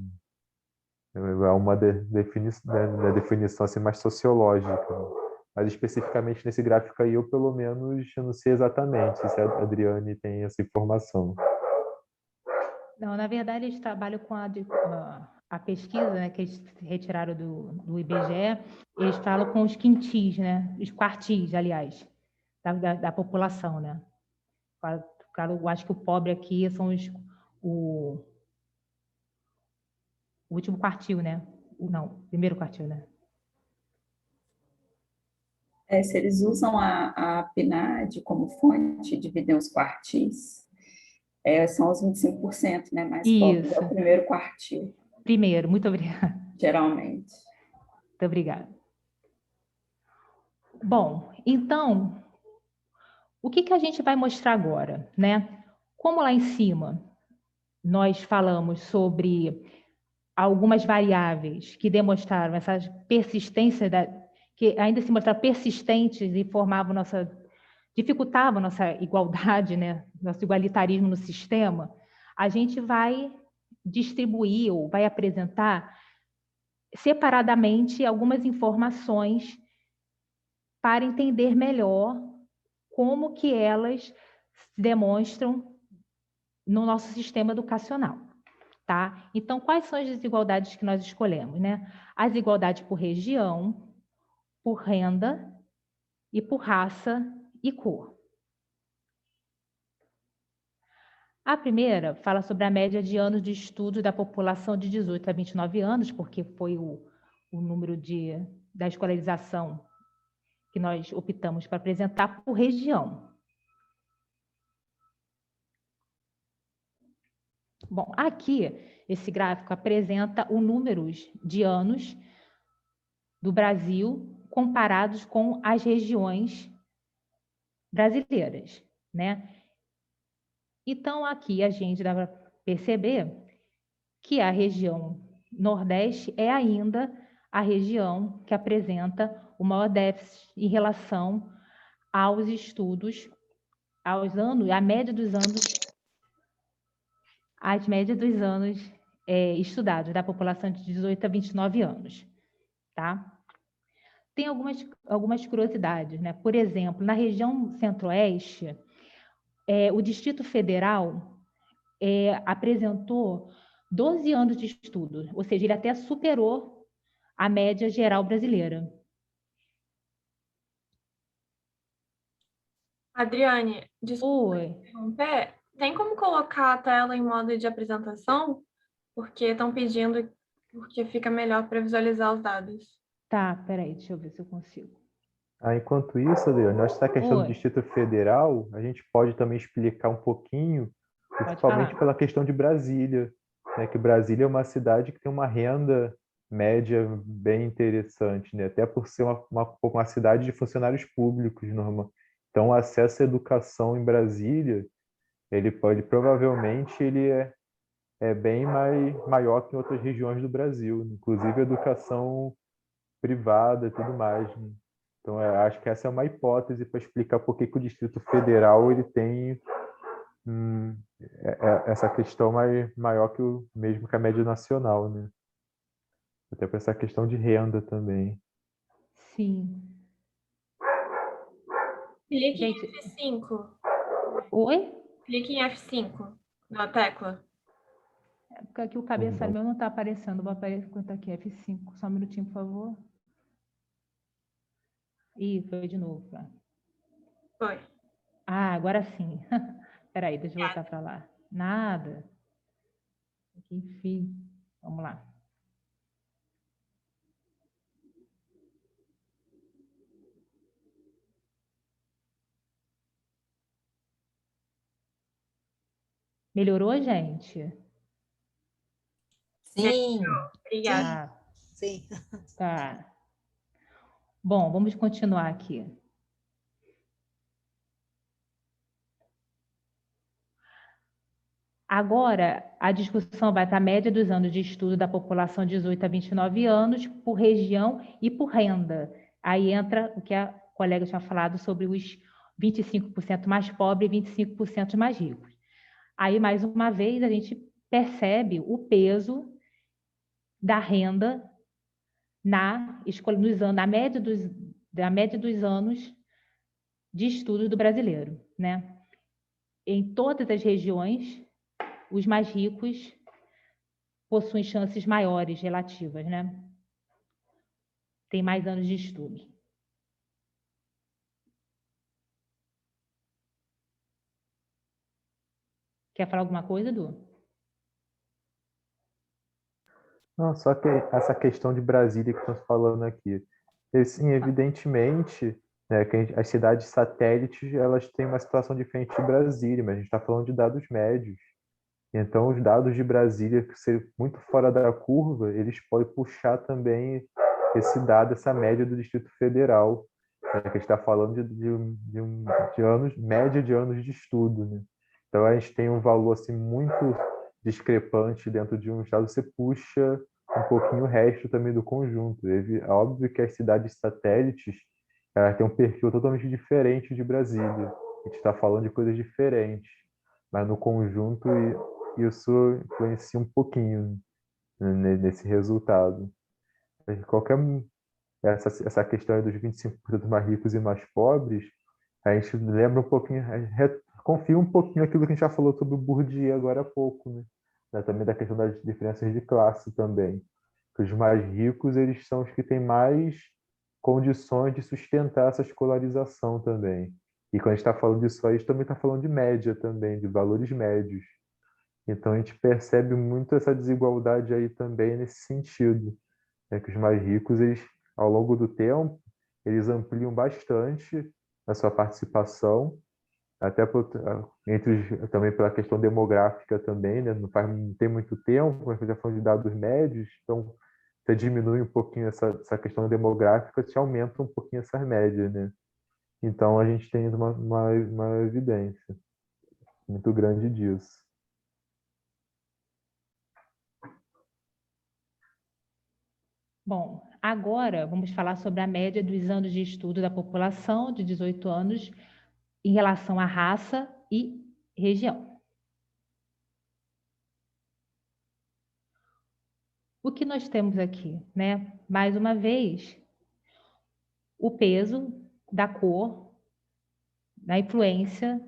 É uma definição assim, mais sociológica. Mas especificamente nesse gráfico aí, eu pelo menos eu não sei exatamente se a Adriane tem essa informação. Não, na verdade, eles trabalham com a pesquisa, né, que eles retiraram do IBGE, eles falam com os quintis, né, os quartis, aliás, da população, né. Eu acho que o pobre aqui são o último quartil, né? Primeiro quartil, né? Se eles usam a PNAD como fonte, dividem os quartis, São os 25%, né? Mais pobres, é o Isso, primeiro quartil, primeiro, muito obrigada. geralmente. Muito obrigada. Bom, então, o que a gente vai mostrar agora, né? Como lá em cima nós falamos sobre algumas variáveis que demonstraram essa persistência, que ainda se mostraram persistentes e dificultavam nossa igualdade, né? Nosso igualitarismo no sistema, a gente vai distribuir ou vai apresentar separadamente algumas informações para entender melhor como que elas se demonstram no nosso sistema educacional, tá? Então, quais são as desigualdades que nós escolhemos, né? As desigualdades por região, por renda e por raça e cor. A primeira fala sobre a média de anos de estudo da população de 18 a 29 anos, porque foi o número da escolarização que nós optamos para apresentar por região. Bom, aqui, esse gráfico apresenta os números de anos do Brasil comparados com as regiões brasileiras, né? Então, aqui a gente dá para perceber que a região Nordeste é ainda a região que apresenta o maior déficit em relação aos estudos, aos anos, a média dos anos, as médias dos anos estudados da população de 18 a 29 anos, tá? Tem algumas curiosidades, né? Por exemplo, na região Centro-Oeste, o Distrito Federal apresentou 12 anos de estudo, ou seja, ele até superou a média geral brasileira. Adriane, desculpa Oi. interromper. Tem como colocar a tela em modo de apresentação? Porque estão pedindo, porque fica melhor para visualizar os dados. Tá, peraí, deixa eu ver se eu consigo. Enquanto isso, Adriano, essa questão do Oi. Distrito Federal, a gente pode também explicar um pouquinho, principalmente falar. pela questão de Brasília, né? Que Brasília é uma cidade que tem uma renda média bem interessante, né? Até por ser uma cidade de funcionários públicos, normal. Então, o acesso à educação em Brasília, provavelmente ele é bem maior que em outras regiões do Brasil, inclusive a educação privada e tudo mais, né? Então, acho que essa é uma hipótese para explicar por que o Distrito Federal ele tem essa questão maior mesmo que a média nacional, né? Até para essa questão de renda também. Sim. Clique Gente, em F5. oi? Clique em F5 na tecla. Porque aqui o cabeçalho meu não está aparecendo. Vou aparecer quanto aqui, F5. Só um minutinho, por favor. Ih, foi de novo. Tá? Foi. Agora sim. Peraí, deixa eu voltar para lá. Nada. Enfim, vamos lá. Melhorou, gente? Sim. Obrigada. Sim. Tá. Bom, vamos continuar aqui. Agora, a discussão vai para a média dos anos de estudo da população de 18 a 29 anos, por região e por renda. Aí entra o que a colega tinha falado sobre os 25% mais pobres e 25% mais ricos. Aí, mais uma vez, a gente percebe o peso da renda na média dos anos de estudo do brasileiro, né? Em todas as regiões, os mais ricos possuem chances maiores relativas, né? Tem mais anos de estudo. Quer falar alguma coisa, Edu? Não, só que essa questão de Brasília que estamos falando aqui. Sim, evidentemente, né, que as cidades satélites, elas têm uma situação diferente de Brasília, mas a gente está falando de dados médios. Então, os dados de Brasília, que ser muito fora da curva, eles podem puxar também esse dado, essa média do Distrito Federal, né, que a gente está falando de anos, média de anos de estudo, né? Então, a gente tem um valor assim, muito discrepante dentro de um estado, você puxa um pouquinho o resto também do conjunto. É óbvio que as cidades satélites têm um perfil totalmente diferente de Brasília. A gente está falando de coisas diferentes, mas no conjunto isso influencia um pouquinho, né, nesse resultado. Qualquer essa questão dos 25% mais ricos e mais pobres, a gente lembra um pouquinho, confia um pouquinho aquilo que a gente já falou sobre o Bourdieu agora há pouco, né? Também da questão das diferenças de classe também. Que os mais ricos, eles são os que têm mais condições de sustentar essa escolarização também. E quando a gente está falando disso aí, a gente também está falando de média também, de valores médios. Então a gente percebe muito essa desigualdade aí também nesse sentido, né? Que os mais ricos, eles, ao longo do tempo, eles ampliam bastante a sua participação, até também pela questão demográfica também, né? Não tem muito tempo, mas já falando de dados médios, então você diminui um pouquinho essa questão demográfica, te aumenta um pouquinho essas médias, né? Então a gente tem uma evidência muito grande disso. Bom, agora vamos falar sobre a média dos anos de estudo da população de 18 anos em relação à raça e região. O que nós temos aqui, né? Mais uma vez, o peso da cor, da influência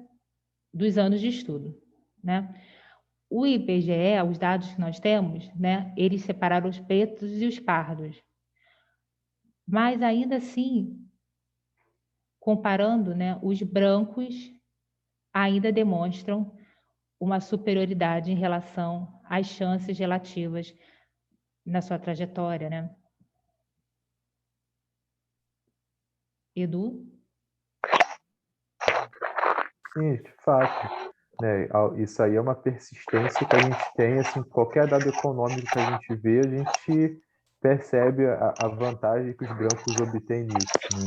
dos anos de estudo, né? O IBGE, os dados que nós temos, né? Eles separaram os pretos e os pardos. Mas ainda assim, comparando, né, os brancos ainda demonstram uma superioridade em relação às chances relativas na sua trajetória, né? Edu? Sim, de fato, né? Isso aí é uma persistência que a gente tem, assim, qualquer dado econômico que a gente vê, a gente percebe a vantagem que os brancos obtêm nisso, né?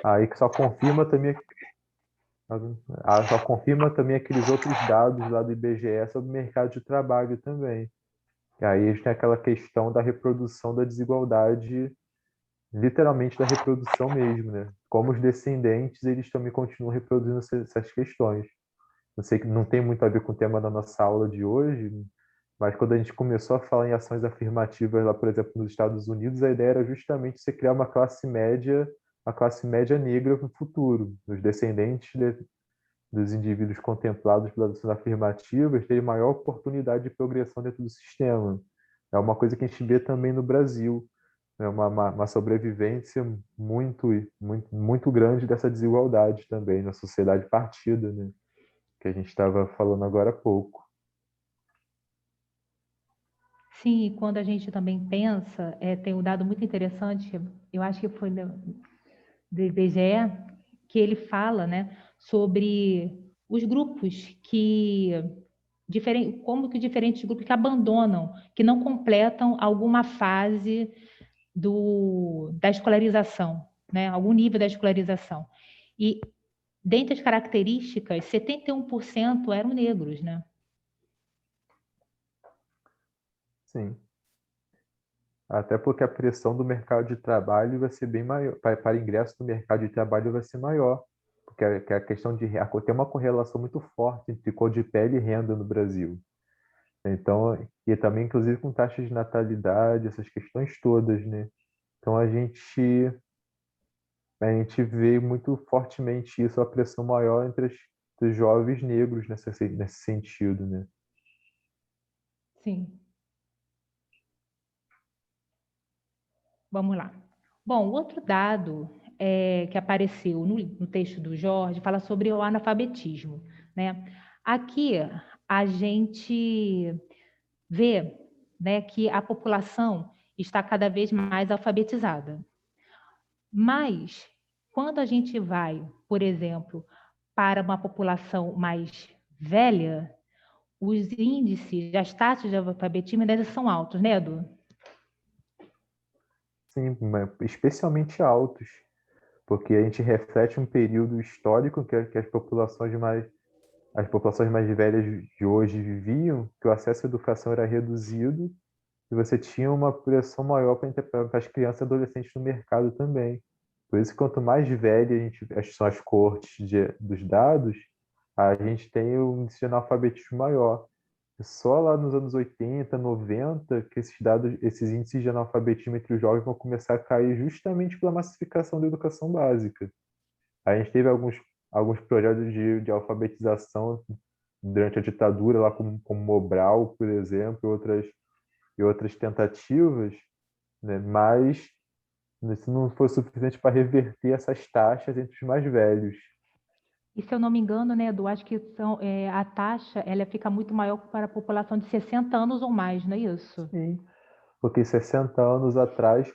Aí que só confirma também aqueles outros dados lá do IBGE sobre o mercado de trabalho também. E aí a gente tem aquela questão da reprodução da desigualdade, literalmente da reprodução mesmo, né? Como os descendentes, eles também continuam reproduzindo essas questões. Eu sei que não tem muito a ver com o tema da nossa aula de hoje, mas quando a gente começou a falar em ações afirmativas lá, por exemplo, nos Estados Unidos, a ideia era justamente você criar uma classe média negra no futuro. Os descendentes dos indivíduos contemplados pelas ações afirmativas terem maior oportunidade de progressão dentro do sistema. É uma coisa que a gente vê também no Brasil, é uma sobrevivência muito grande dessa desigualdade também na sociedade partida, né? Que a gente estava falando agora há pouco. Sim, e quando a gente também pensa, tem um dado muito interessante, eu acho que foi do IBGE, que ele fala, né, sobre os grupos como que diferentes grupos que abandonam, que não completam alguma fase da escolarização, né, algum nível da escolarização. E dentre as características, 71% eram negros, né? Sim. Até porque a pressão do mercado de trabalho vai ser bem maior, para ingresso no mercado de trabalho vai ser maior, porque a questão tem uma correlação muito forte entre cor de pele e renda no Brasil. Então, e também, inclusive, com taxas de natalidade, essas questões todas, né? Então, a gente vê muito fortemente isso, a pressão maior entre os jovens negros nesse sentido, né? Sim. Vamos lá. Bom, outro dado que apareceu no texto do Jorge fala sobre o analfabetismo, né? Aqui a gente vê, né, que a população está cada vez mais alfabetizada. Mas quando a gente vai, por exemplo, para uma população mais velha, os índices, as taxas de alfabetismo ainda são altos, né, Edu? Sim, mas especialmente altos, porque a gente reflete um período histórico que as populações mais velhas de hoje viviam, que o acesso à educação era reduzido e você tinha uma pressão maior para as crianças e adolescentes no mercado também. Por isso, quanto mais velha são as coortes dos dados, a gente tem um índice de analfabetismo maior. Só lá nos anos 80, 90, que esses índices de analfabetismo entre os jovens vão começar a cair justamente pela massificação da educação básica. A gente teve alguns projetos de alfabetização durante a ditadura, lá como Mobral, por exemplo, e outras tentativas, né? Mas isso não foi suficiente para reverter essas taxas entre os mais velhos. E se eu não me engano, né, Edu, acho que a taxa ela fica muito maior para a população de 60 anos ou mais, não é isso? Sim, porque 60 anos atrás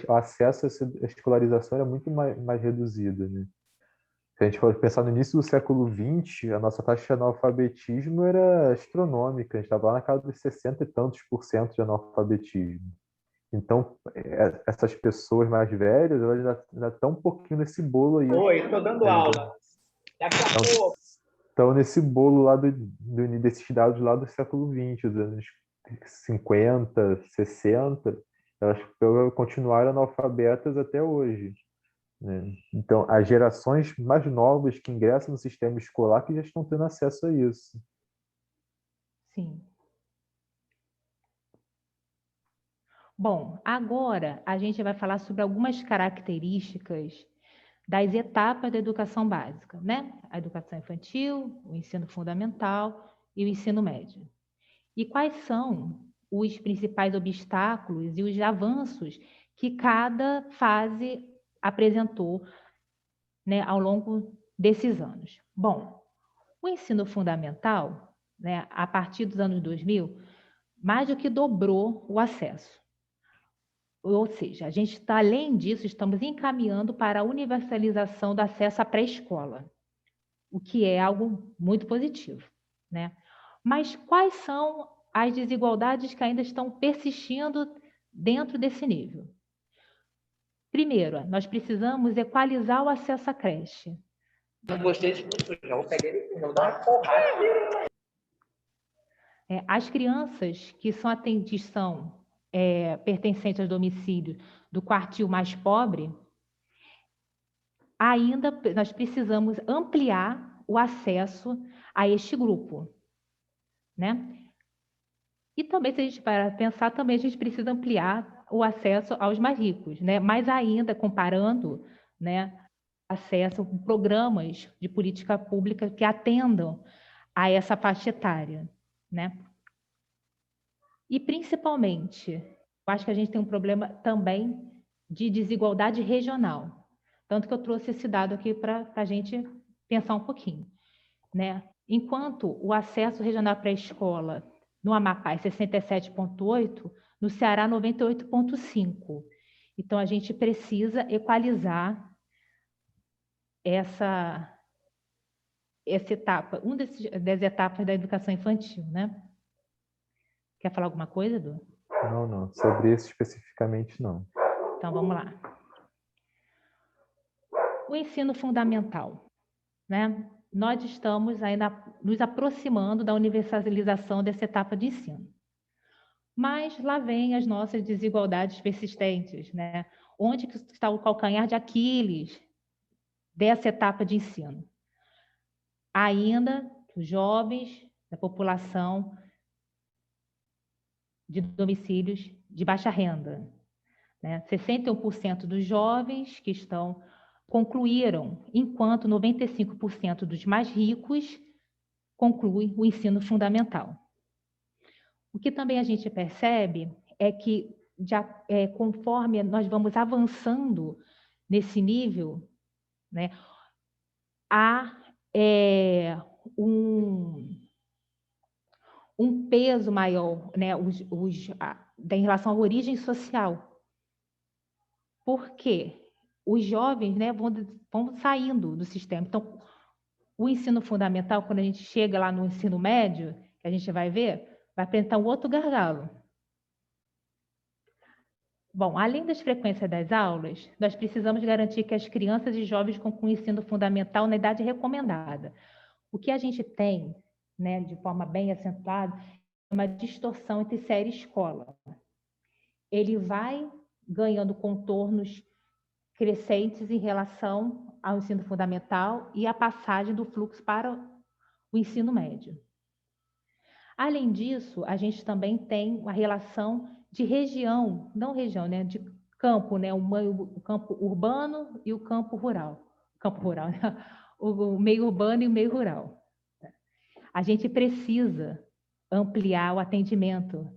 o acesso à escolarização era muito mais reduzido, né? Se a gente for pensar no início do século XX, a nossa taxa de analfabetismo era astronômica, a gente estava lá na casa dos 60 e tantos % de analfabetismo. Então, essas pessoas mais velhas, elas ainda estão um pouquinho nesse bolo aí. Oi, estou dando aula. Daqui a pouco. Estão nesse bolo lá desses dados lá do século XX, dos anos 50, 60, elas continuaram analfabetas até hoje, né? Então, as gerações mais novas que ingressam no sistema escolar que já estão tendo acesso a isso. Sim. Bom, agora a gente vai falar sobre algumas características das etapas da educação básica, né? A educação infantil, o ensino fundamental e o ensino médio. E quais são os principais obstáculos e os avanços que cada fase apresentou, né, ao longo desses anos. Bom, o ensino fundamental, né, a partir dos anos 2000, mais do que dobrou o acesso. Ou seja, a gente está, além disso, estamos encaminhando para a universalização do acesso à pré-escola, o que é algo muito positivo, né? Mas quais são as desigualdades que ainda estão persistindo dentro desse nível? Primeiro, nós precisamos equalizar o acesso à creche. Não gostei disso, já vou pegar ele e vou dar uma porrada. As crianças que são pertencentes aos domicílios do quartil mais pobre, ainda nós precisamos ampliar o acesso a este grupo, né? E também, se a gente para pensar, também a gente precisa ampliar o acesso aos mais ricos, né? Mas ainda comparando, né, acesso a programas de política pública que atendam a essa faixa etária, né? E principalmente, eu acho que a gente tem um problema também de desigualdade regional. Tanto que eu trouxe esse dado aqui para a gente pensar um pouquinho, né? Enquanto o acesso regional pré-escola no Amapá é 67,8, no Ceará 98,5. Então, a gente precisa equalizar essa etapa, das etapas da educação infantil, né? Quer falar alguma coisa, Edu? Não. Sobre isso especificamente, não. Então, vamos lá. O ensino fundamental, né? Nós estamos ainda nos aproximando da universalização dessa etapa de ensino. Mas lá vem as nossas desigualdades persistentes, né? Onde que está o calcanhar de Aquiles dessa etapa de ensino? Ainda os jovens da população de domicílios de baixa renda, né? 61% dos jovens que concluíram, enquanto 95% dos mais ricos concluem o ensino fundamental. O que também a gente percebe é que, conforme nós vamos avançando nesse nível, né, há um peso maior, né, em relação à origem social. Por quê? os jovens, né, vão saindo do sistema. Então, o ensino fundamental, quando a gente chega lá no ensino médio, que a gente vai ver, vai apresentar um outro gargalo. Bom, além das frequências das aulas, nós precisamos garantir que as crianças e jovens com ensino fundamental na idade recomendada. O que a gente tem, né, de forma bem acentuada, é uma distorção entre série e escola. Ele vai ganhando contornos crescentes em relação ao ensino fundamental e a passagem do fluxo para o ensino médio. Além disso, a gente também tem uma relação de região, não região, né, de campo, né, o campo urbano e o campo rural. Campo rural, né? O meio urbano e o meio rural. A gente precisa ampliar o atendimento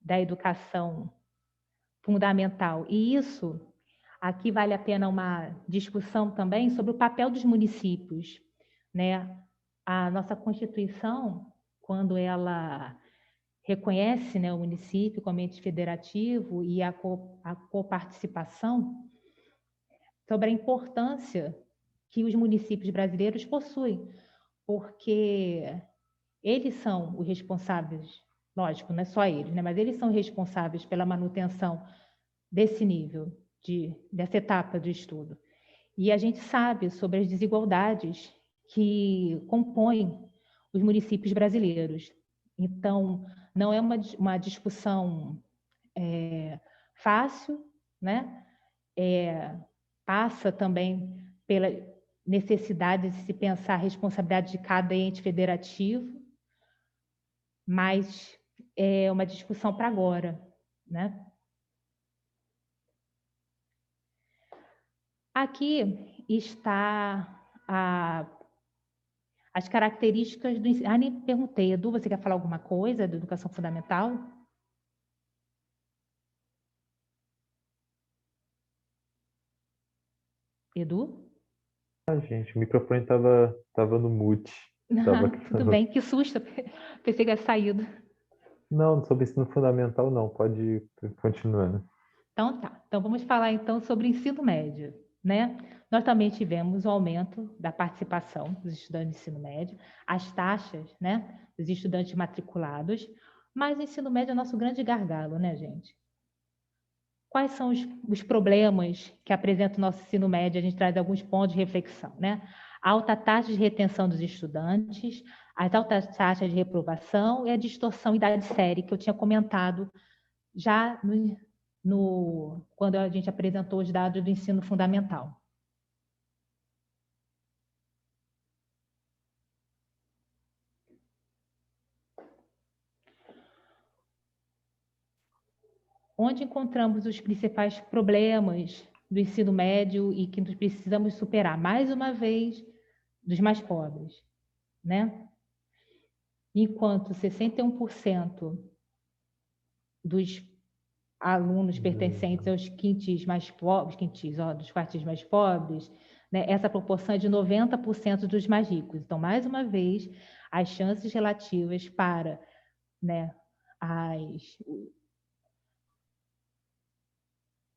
da educação fundamental. E isso, aqui vale a pena uma discussão também sobre o papel dos municípios, né? A nossa Constituição, quando ela reconhece, né, o município como ente federativo e a coparticipação, sobre a importância que os municípios brasileiros possuem, porque eles são os responsáveis, lógico, não é só eles, né, mas eles são responsáveis pela manutenção desse nível, dessa etapa de estudo. E a gente sabe sobre as desigualdades que compõem os municípios brasileiros. Então, não é uma discussão fácil, né? Passa também pela necessidade de se pensar a responsabilidade de cada ente federativo, mas é uma discussão para agora, né? Aqui está as características do ensino. Nem perguntei, Edu, você quer falar alguma coisa da educação fundamental? Edu? Gente, o microfone estava no mute. Tudo bem, que susto. Pensei que ia saído. Não, sobre ensino fundamental não, pode ir continuando. Então tá. Então vamos falar então sobre ensino médio, né? Nós também tivemos o aumento da participação dos estudantes de ensino médio, as taxas, né, dos estudantes matriculados, mas o ensino médio é o nosso grande gargalo, né, gente? Quais são os problemas que apresenta o nosso ensino médio? A gente traz alguns pontos de reflexão, né? A alta taxa de retenção dos estudantes, as altas taxas de reprovação e a distorção idade-série, que eu tinha comentado já quando a gente apresentou os dados do ensino fundamental. Onde encontramos os principais problemas do ensino médio e que nós precisamos superar, mais uma vez, dos mais pobres, né? Enquanto 61% dos alunos pertencentes aos quintis mais pobres, dos quartis mais pobres, né, essa proporção é de 90% dos mais ricos. Então, mais uma vez, as chances relativas para, né,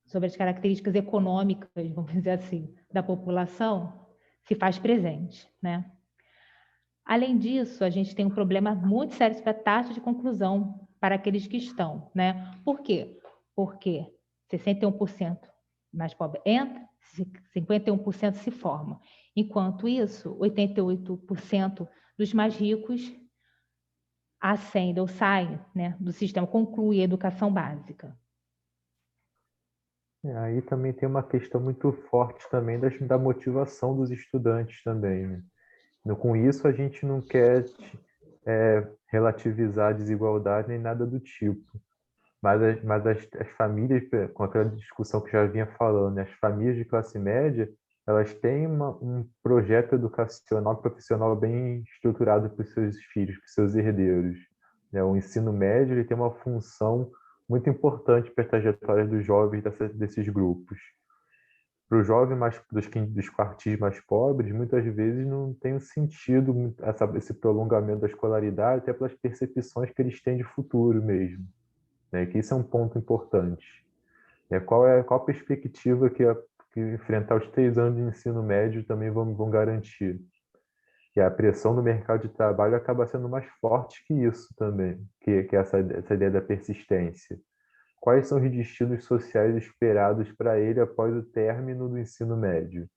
sobre as características econômicas, vamos dizer assim, da população, se faz presente, né? Além disso, a gente tem um problema muito sério sobre a taxa de conclusão para aqueles que estão, né? Por quê? Porque 61% mais pobre entra, 51% se forma. Enquanto isso, 88% dos mais ricos ascendem ou saem, né, do sistema, concluem a educação básica. Aí também tem uma questão muito forte também da motivação dos estudantes também, né? Com isso, a gente não quer relativizar a desigualdade nem nada do tipo. Mas as famílias, com aquela discussão que já vinha falando, né? As famílias de classe média, elas têm um projeto educacional, profissional bem estruturado para os seus filhos, para os seus herdeiros, né? O ensino médio ele tem uma função muito importante para a trajetória dos jovens desses grupos. Para o jovem dos quartis mais pobres, muitas vezes não tem sentido esse prolongamento da escolaridade, até pelas percepções que eles têm de futuro mesmo, né? Que isso é um ponto importante. Qual a perspectiva que que enfrentar os 3 anos de ensino médio também vão garantir. E a pressão no mercado de trabalho acaba sendo mais forte que isso também, que essa ideia da persistência. Quais são os destinos sociais esperados para ele após o término do ensino médio?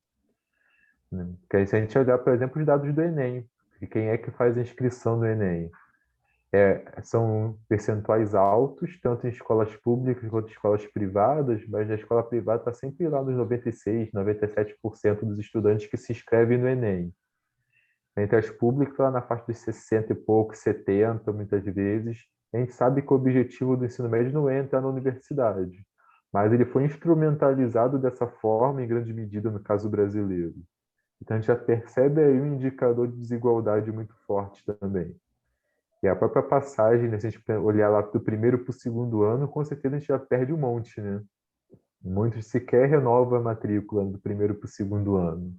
Porque aí, se a gente olhar, por exemplo, os dados do Enem, e quem é que faz a inscrição no Enem? São percentuais altos, tanto em escolas públicas quanto em escolas privadas, mas a escola privada está sempre lá nos 96%, 97% dos estudantes que se inscrevem no Enem. Entre as públicas, lá na faixa dos 60 e pouco, 70, muitas vezes. A gente sabe que o objetivo do ensino médio não é entrar na universidade, mas ele foi instrumentalizado dessa forma, em grande medida, no caso brasileiro. Então, a gente já percebe aí um indicador de desigualdade muito forte também. E a própria passagem, né, se a gente olhar lá do primeiro para o segundo ano, com certeza a gente já perde um monte, né? Muitos sequer renovam a matrícula do primeiro para o segundo ano,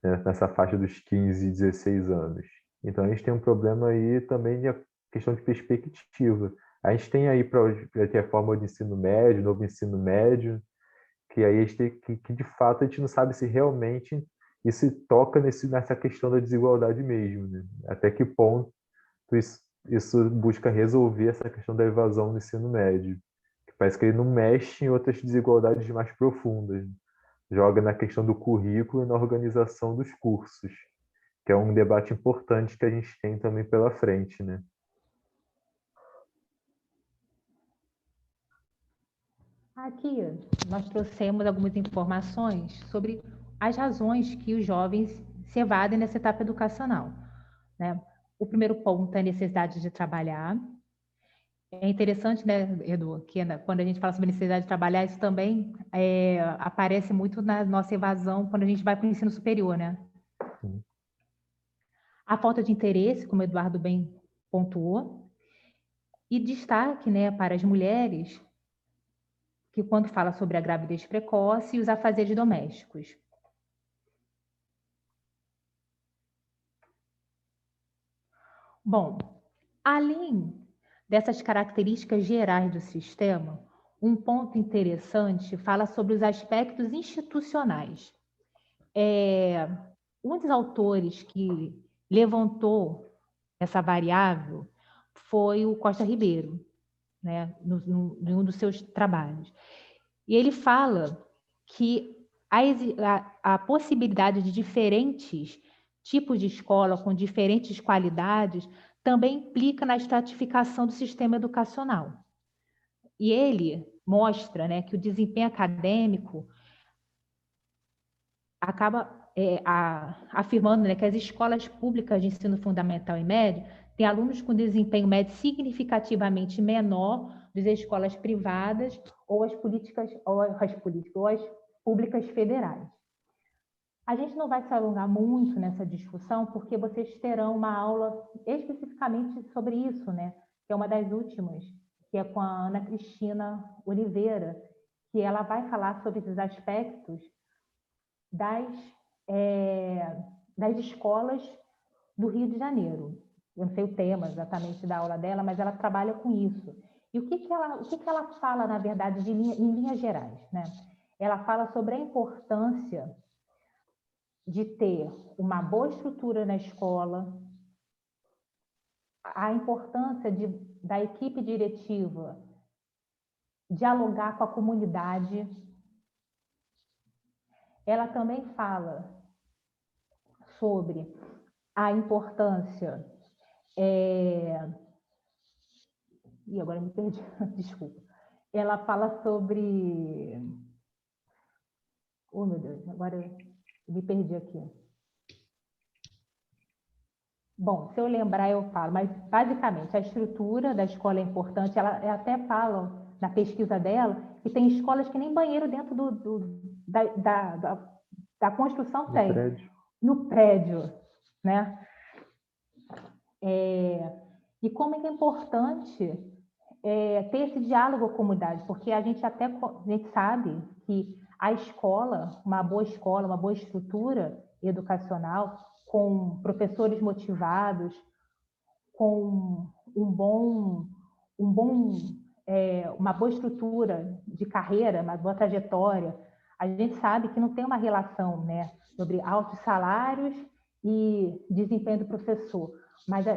né, nessa faixa dos 15 e 16 anos. Então, a gente tem um problema aí também de questão de perspectiva. A gente tem aí para ter a forma de ensino médio, novo ensino médio, que aí a gente tem que de fato a gente não sabe se realmente isso toca nessa questão da desigualdade mesmo, né? Até que ponto isso busca resolver essa questão da evasão no ensino médio. Que parece que ele não mexe em outras desigualdades mais profundas. Joga na questão do currículo e na organização dos cursos, que é um debate importante que a gente tem também pela frente, né? Aqui nós trouxemos algumas informações sobre as razões que os jovens se evadem nessa etapa educacional, né? O primeiro ponto é a necessidade de trabalhar. É interessante, né, Edu, que quando a gente fala sobre necessidade de trabalhar, isso também aparece muito na nossa evasão quando a gente vai para o ensino superior, né? A falta de interesse, como o Eduardo bem pontuou, e destaque, né, para as mulheres, que quando fala sobre a gravidez precoce e os afazeres domésticos. Bom, além dessas características gerais do sistema, um ponto interessante fala sobre os aspectos institucionais. Um dos autores que levantou essa variável foi o Costa Ribeiro, né, em um dos seus trabalhos. E ele fala que a possibilidade de diferentes tipos de escola com diferentes qualidades também implica na estratificação do sistema educacional. E ele mostra, né, que o desempenho acadêmico acaba afirmando, né, que as escolas públicas de ensino fundamental e médio têm alunos com desempenho médio significativamente menor das escolas privadas ou as públicas federais. A gente não vai se alongar muito nessa discussão, porque vocês terão uma aula especificamente sobre isso, né? Que é uma das últimas, que é com a Ana Cristina Oliveira, que ela vai falar sobre esses aspectos das escolas do Rio de Janeiro. Eu não sei o tema exatamente da aula dela, mas ela trabalha com isso. E o que ela fala, na verdade, em linhas gerais, né? Ela fala sobre a importância de ter uma boa estrutura na escola, a importância da equipe diretiva dialogar com a comunidade. Ela também fala sobre a importância... E agora me perdi, desculpa. Ela fala sobre... Oh, meu Deus, agora eu me perdi aqui. Bom, se eu lembrar, eu falo, mas basicamente a estrutura da escola é importante. Ela até fala na pesquisa dela que tem escolas que nem banheiro dentro da construção No tem. prédio. No prédio, né? E como é importante ter esse diálogo com a comunidade, porque a gente sabe que a escola, uma boa estrutura educacional, com professores motivados, com uma boa estrutura de carreira, uma boa trajetória, A gente sabe que não tem uma relação, né, sobre altos salários e desempenho do professor, mas a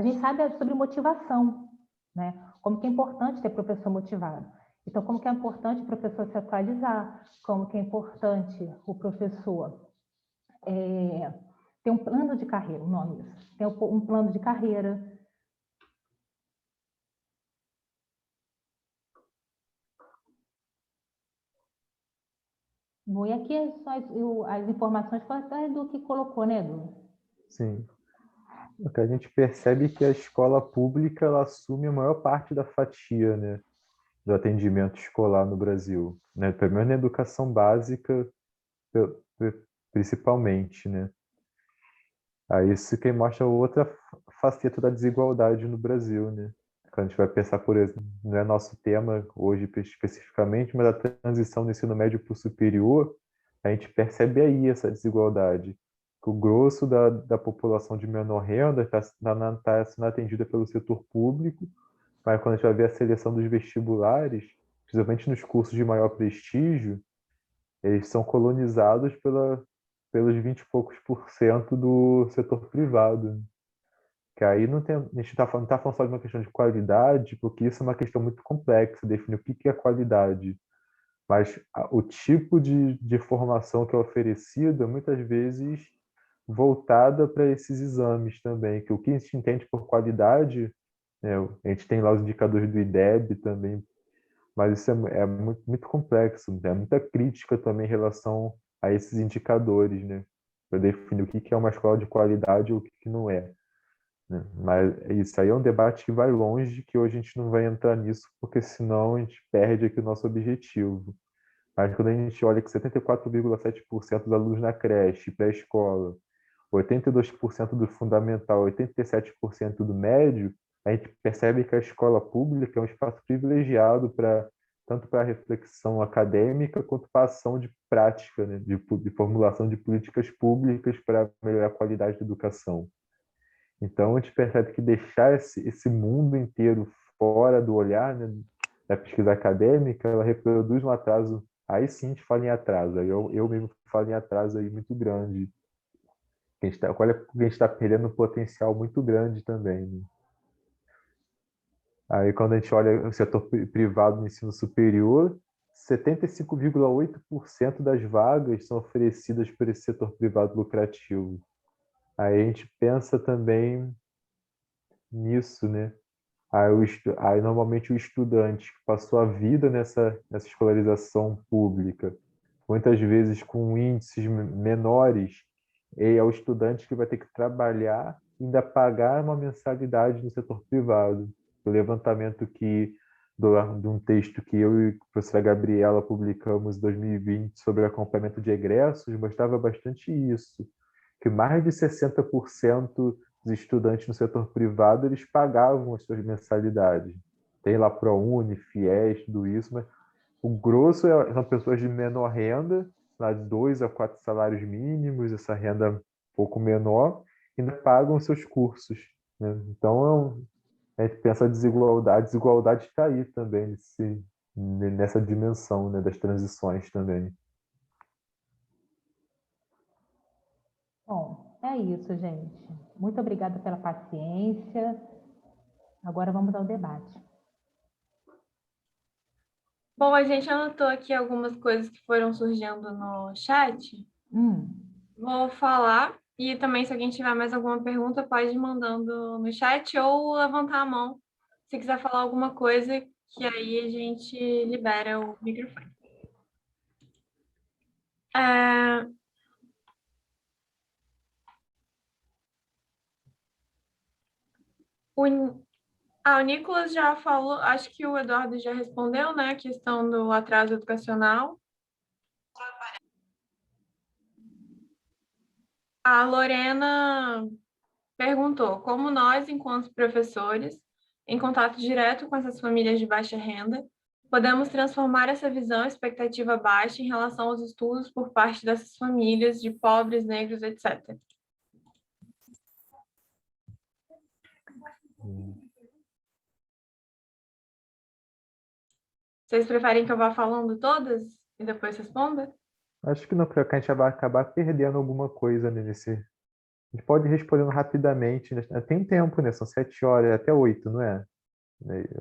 gente sabe sobre motivação, né? Como que é importante ter professor motivado. Então, como que é importante o professor se atualizar, como que é importante o professor ter um plano de carreira, o nome disso, ter um plano de carreira. Bom, e aqui as informações foram até do que colocou, né, Edu? Sim. O que a gente percebe é que a escola pública ela assume a maior parte da fatia, né, do atendimento escolar no Brasil, né? Pelo menos na educação básica, principalmente, né? Aí isso que mostra outra faceta da desigualdade no Brasil, né? Quando a gente vai pensar, por exemplo, não é nosso tema hoje especificamente, mas a transição do ensino médio para o superior, a gente percebe aí essa desigualdade. Que o grosso da população de menor renda está sendo atendida pelo setor público, mas quando a gente vai ver a seleção dos vestibulares, principalmente nos cursos de maior prestígio, eles são colonizados pelos 20 e poucos por cento do setor privado. Que aí não tem, a gente não tá falando só de uma questão de qualidade, porque isso é uma questão muito complexa, definir o que é qualidade. Mas o tipo de formação que é oferecida, muitas vezes voltada para esses exames também, que o que a gente entende por qualidade, né, a gente tem lá os indicadores do IDEB também, mas isso é muito, muito complexo, é muita crítica também em relação a esses indicadores, né, para definir o que é uma escola de qualidade ou o que não é, né? Mas isso aí é um debate que vai longe, que hoje a gente não vai entrar nisso, porque senão a gente perde aqui o nosso objetivo. Mas quando a gente olha que 74,7% dos alunos na creche, pré-escola, 82% do fundamental, 87% do médio, a gente percebe que a escola pública é um espaço privilegiado tanto para a reflexão acadêmica quanto para a ação de prática, né, de formulação de políticas públicas para melhorar a qualidade da educação. Então, a gente percebe que deixar esse mundo inteiro fora do olhar, né, da pesquisa acadêmica, ela reproduz um atraso. Aí sim a gente fala em atraso. Aí eu mesmo falo em atraso aí muito grande. A gente está perdendo um potencial muito grande também, né? Aí quando a gente olha o setor privado no ensino superior, 75,8% das vagas são oferecidas por esse setor privado lucrativo. Aí a gente pensa também nisso, né? Aí normalmente o estudante que passou a vida nessa escolarização pública, muitas vezes com índices menores, é o estudante que vai ter que trabalhar e ainda pagar uma mensalidade no setor privado. O levantamento de um texto que eu e a professora Gabriela publicamos em 2020 sobre acompanhamento de egressos mostrava bastante isso, que mais de 60% dos estudantes no setor privado eles pagavam as suas mensalidades. Tem lá ProUni, FIES, tudo isso, mas o grosso são pessoas de menor renda, lá de 2 a 4 salários mínimos, essa renda um pouco menor, ainda pagam seus cursos, né? Então, a gente pensa a desigualdade está aí também, nessa dimensão, né, das transições também. Bom, é isso, gente. Muito obrigada pela paciência. Agora vamos ao debate. Bom, a gente anotou aqui algumas coisas que foram surgindo no chat. Vou falar e também se alguém tiver mais alguma pergunta, pode ir mandando no chat ou levantar a mão se quiser falar alguma coisa, que aí a gente libera o microfone. O Nicolas já falou, acho que o Eduardo já respondeu, né, a questão do atraso educacional. A Lorena perguntou como nós, enquanto professores, em contato direto com essas famílias de baixa renda, podemos transformar essa visão expectativa baixa em relação aos estudos por parte dessas famílias de pobres, negros, etc. Vocês preferem que eu vá falando todas? e depois responda? Acho que não, porque a gente vai acabar perdendo alguma coisa, né, nesse... A gente pode ir respondendo rapidamente, né? Tem um tempo, né? São 7 horas, até 8, não é?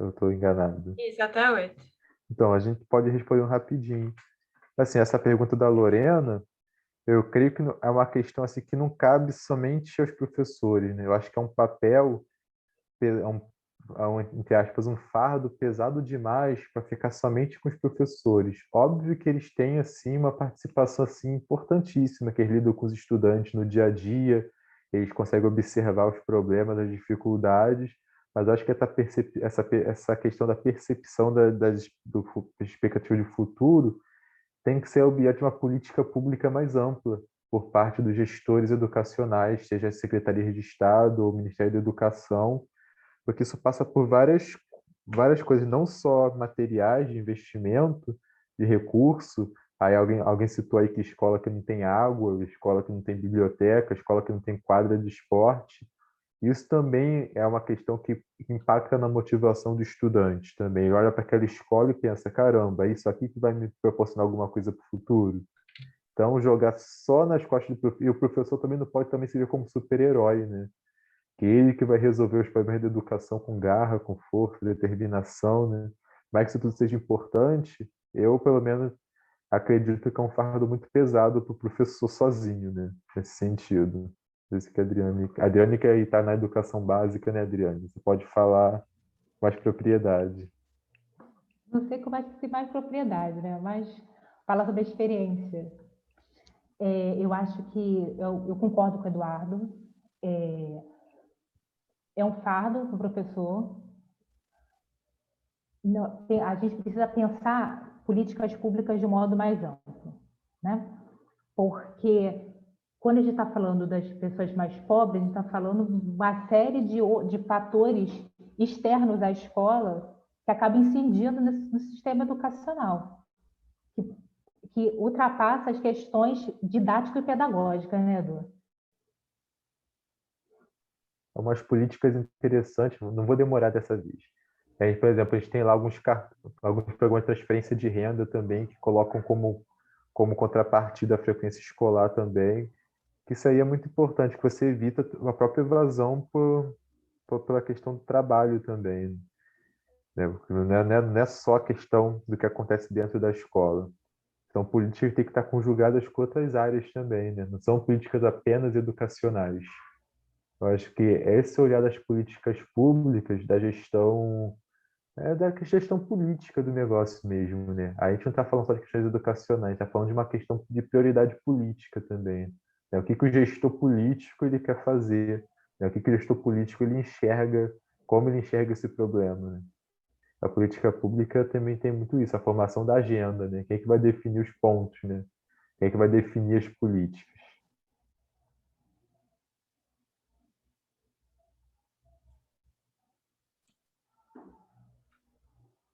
Eu estou enganado. Isso, até 8. Então, a gente pode ir respondendo rapidinho. Assim, essa pergunta da Lorena, eu creio que é uma questão assim, que não cabe somente aos professores, né? Eu acho que é um papel, entre aspas, um fardo pesado demais para ficar somente com os professores. Óbvio que eles têm assim uma participação assim importantíssima, que eles lidam com os estudantes no dia a dia, eles conseguem observar os problemas, as dificuldades, mas acho que essa questão da percepção do expectativa de futuro tem que ser objeto de uma política pública mais ampla por parte dos gestores educacionais, seja as secretarias de Estado ou o Ministério da Educação, porque isso passa por várias coisas, não só materiais de investimento, de recurso. Aí alguém citou aí que escola que não tem água, escola que não tem biblioteca, escola que não tem quadra de esporte. Isso também é uma questão que impacta na motivação do estudante também. Ele olha para aquela escola e pensa, caramba, é isso aqui que vai me proporcionar alguma coisa para o futuro? Então, jogar só nas costas do professor, e o professor também não pode também se ver como super-herói, né? Que ele que vai resolver os problemas da educação com garra, com força, determinação, né? Mas que isso tudo seja importante, eu, pelo menos, acredito que é um fardo muito pesado para o professor sozinho, né? Nesse sentido. Por isso que a Adriane que está na educação básica, né, Adriane? Você pode falar com mais propriedade. Não sei como é que se mais propriedade, né? Mas falar sobre a experiência. Eu acho que eu concordo com o Eduardo. É um fardo para o professor. A gente precisa pensar políticas públicas de modo mais amplo, né? Porque quando a gente está falando das pessoas mais pobres, a gente está falando uma série de fatores externos à escola que acabam incidindo no sistema educacional, que ultrapassa as questões didáticas e pedagógicas, né, Edu? Umas políticas interessantes, não vou demorar dessa vez. Aí, por exemplo, a gente tem lá alguns programas de transferência de renda também, que colocam como contrapartida a frequência escolar também, que isso aí é muito importante, que você evita a própria evasão pela questão do trabalho também, né? Não é só a questão do que acontece dentro da escola. Então, políticas têm que estar conjugadas com outras áreas também, né? Não são políticas apenas educacionais. Eu acho que esse olhar das políticas públicas, da gestão política do negócio mesmo, né? A gente não está falando só de questões educacionais, está falando de uma questão de prioridade política também, né? O que o gestor político ele quer fazer, né? O que o gestor político ele enxerga, como ele enxerga esse problema, né? A política pública também tem muito isso, a formação da agenda, né? Quem é que vai definir os pontos, né? Quem é que vai definir as políticas?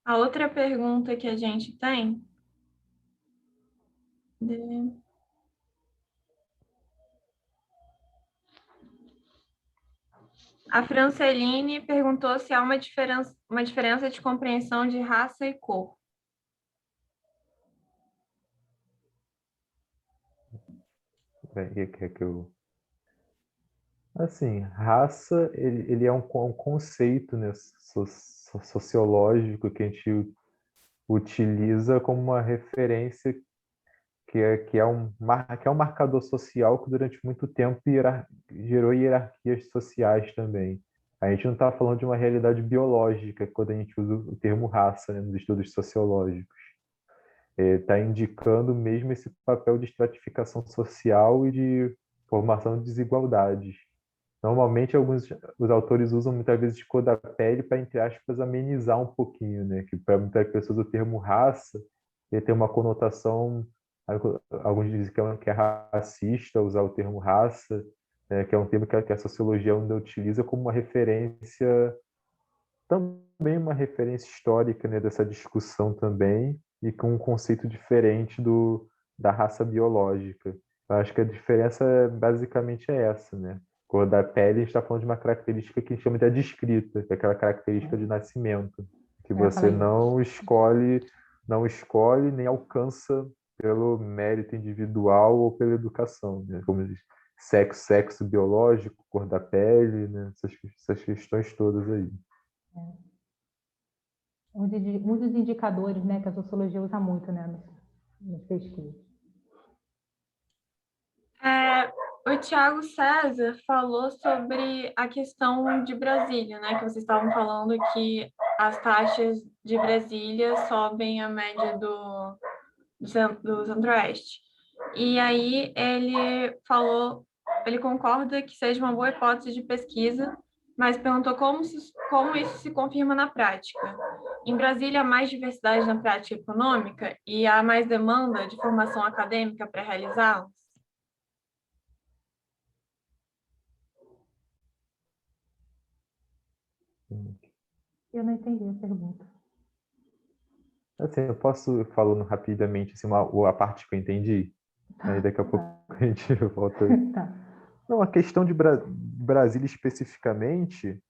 A outra pergunta que a gente tem... A Franceline perguntou se há uma diferença de compreensão de raça e cor. Quer que eu... Assim, raça, ele é um conceito, né, sociológico que a gente utiliza como uma referência que é um marcador social que durante muito tempo gerou hierarquias sociais também. A gente não está falando de uma realidade biológica quando a gente usa o termo raça, né, nos estudos sociológicos. Está indicando mesmo esse papel de estratificação social e de formação de desigualdades. Normalmente, os autores usam muitas vezes de cor da pele para, entre aspas, amenizar um pouquinho, né? Que para muitas pessoas o termo raça ele tem uma conotação, alguns dizem que é racista usar o termo raça, né? Que é um termo que a sociologia ainda utiliza como uma referência, também uma referência histórica, né? Dessa discussão também, e com um conceito diferente da raça biológica. Eu acho que a diferença basicamente é essa, né? Cor da pele, a gente está falando de uma característica que a gente chama de adescrita, que é aquela característica de nascimento, que você não escolhe não escolhe nem alcança pelo mérito individual ou pela educação, né? Como diz, sexo biológico, cor da pele, né? Essas questões todas aí. Um dos indicadores, né, que a sociologia usa muito, né, nas pesquisas. O Tiago César falou sobre a questão de Brasília, né? Que vocês estavam falando que as taxas de Brasília sobem a média do Centro-Oeste. E aí ele concorda que seja uma boa hipótese de pesquisa, mas perguntou como isso se confirma na prática. Em Brasília, há mais diversidade na prática econômica e há mais demanda de formação acadêmica para realizá-los? Eu não entendi a pergunta. Assim, eu posso ir falando rapidamente assim, a parte que eu entendi? Aí daqui a pouco a gente volta. Tá. Não, a questão de Brasília especificamente,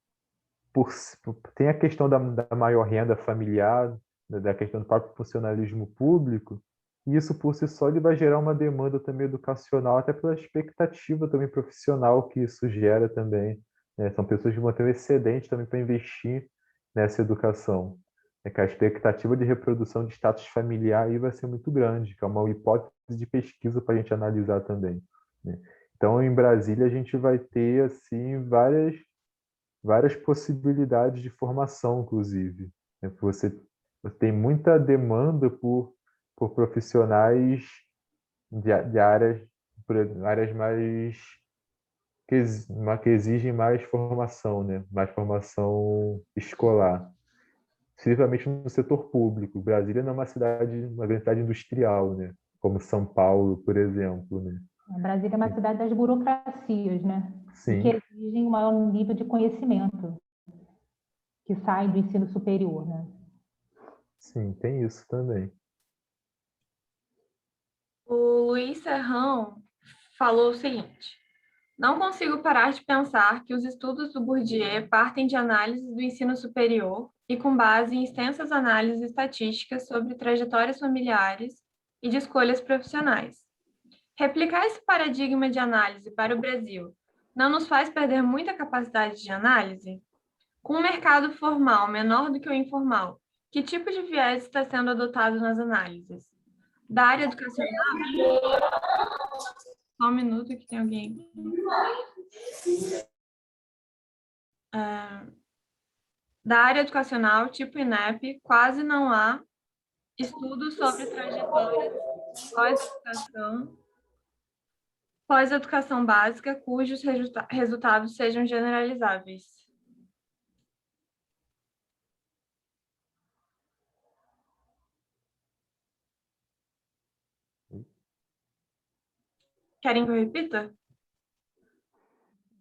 tem a questão da maior renda familiar, da questão do próprio funcionalismo público, e isso por si só ele vai gerar uma demanda também educacional, até pela expectativa também profissional que isso gera também, né? São pessoas que vão ter um excedente também para investir nessa educação. É que a expectativa de reprodução de status familiar aí vai ser muito grande, que é uma hipótese de pesquisa para a gente analisar também, né? Então, em Brasília, a gente vai ter assim várias possibilidades de formação, inclusive, né? Você tem muita demanda por profissionais de áreas mais que exigem mais formação, né? Mais formação escolar, principalmente no setor público. Brasília não é uma grande cidade industrial, né? Como São Paulo, por exemplo, né? Brasília é uma cidade das burocracias, né? Sim. E que exigem um maior nível de conhecimento que sai do ensino superior, né? Sim, tem isso também. O Luiz Serrão falou o seguinte: não consigo parar de pensar que os estudos do Bourdieu partem de análises do ensino superior e com base em extensas análises estatísticas sobre trajetórias familiares e de escolhas profissionais. Replicar esse paradigma de análise para o Brasil não nos faz perder muita capacidade de análise? Com um mercado formal menor do que o informal, que tipo de viés está sendo adotado nas análises? Da área educacional... Só um minuto que tem alguém. Da área educacional, tipo INEP, quase não há estudos sobre trajetórias pós-educação básica, cujos resultados sejam generalizáveis. Querem que eu repita?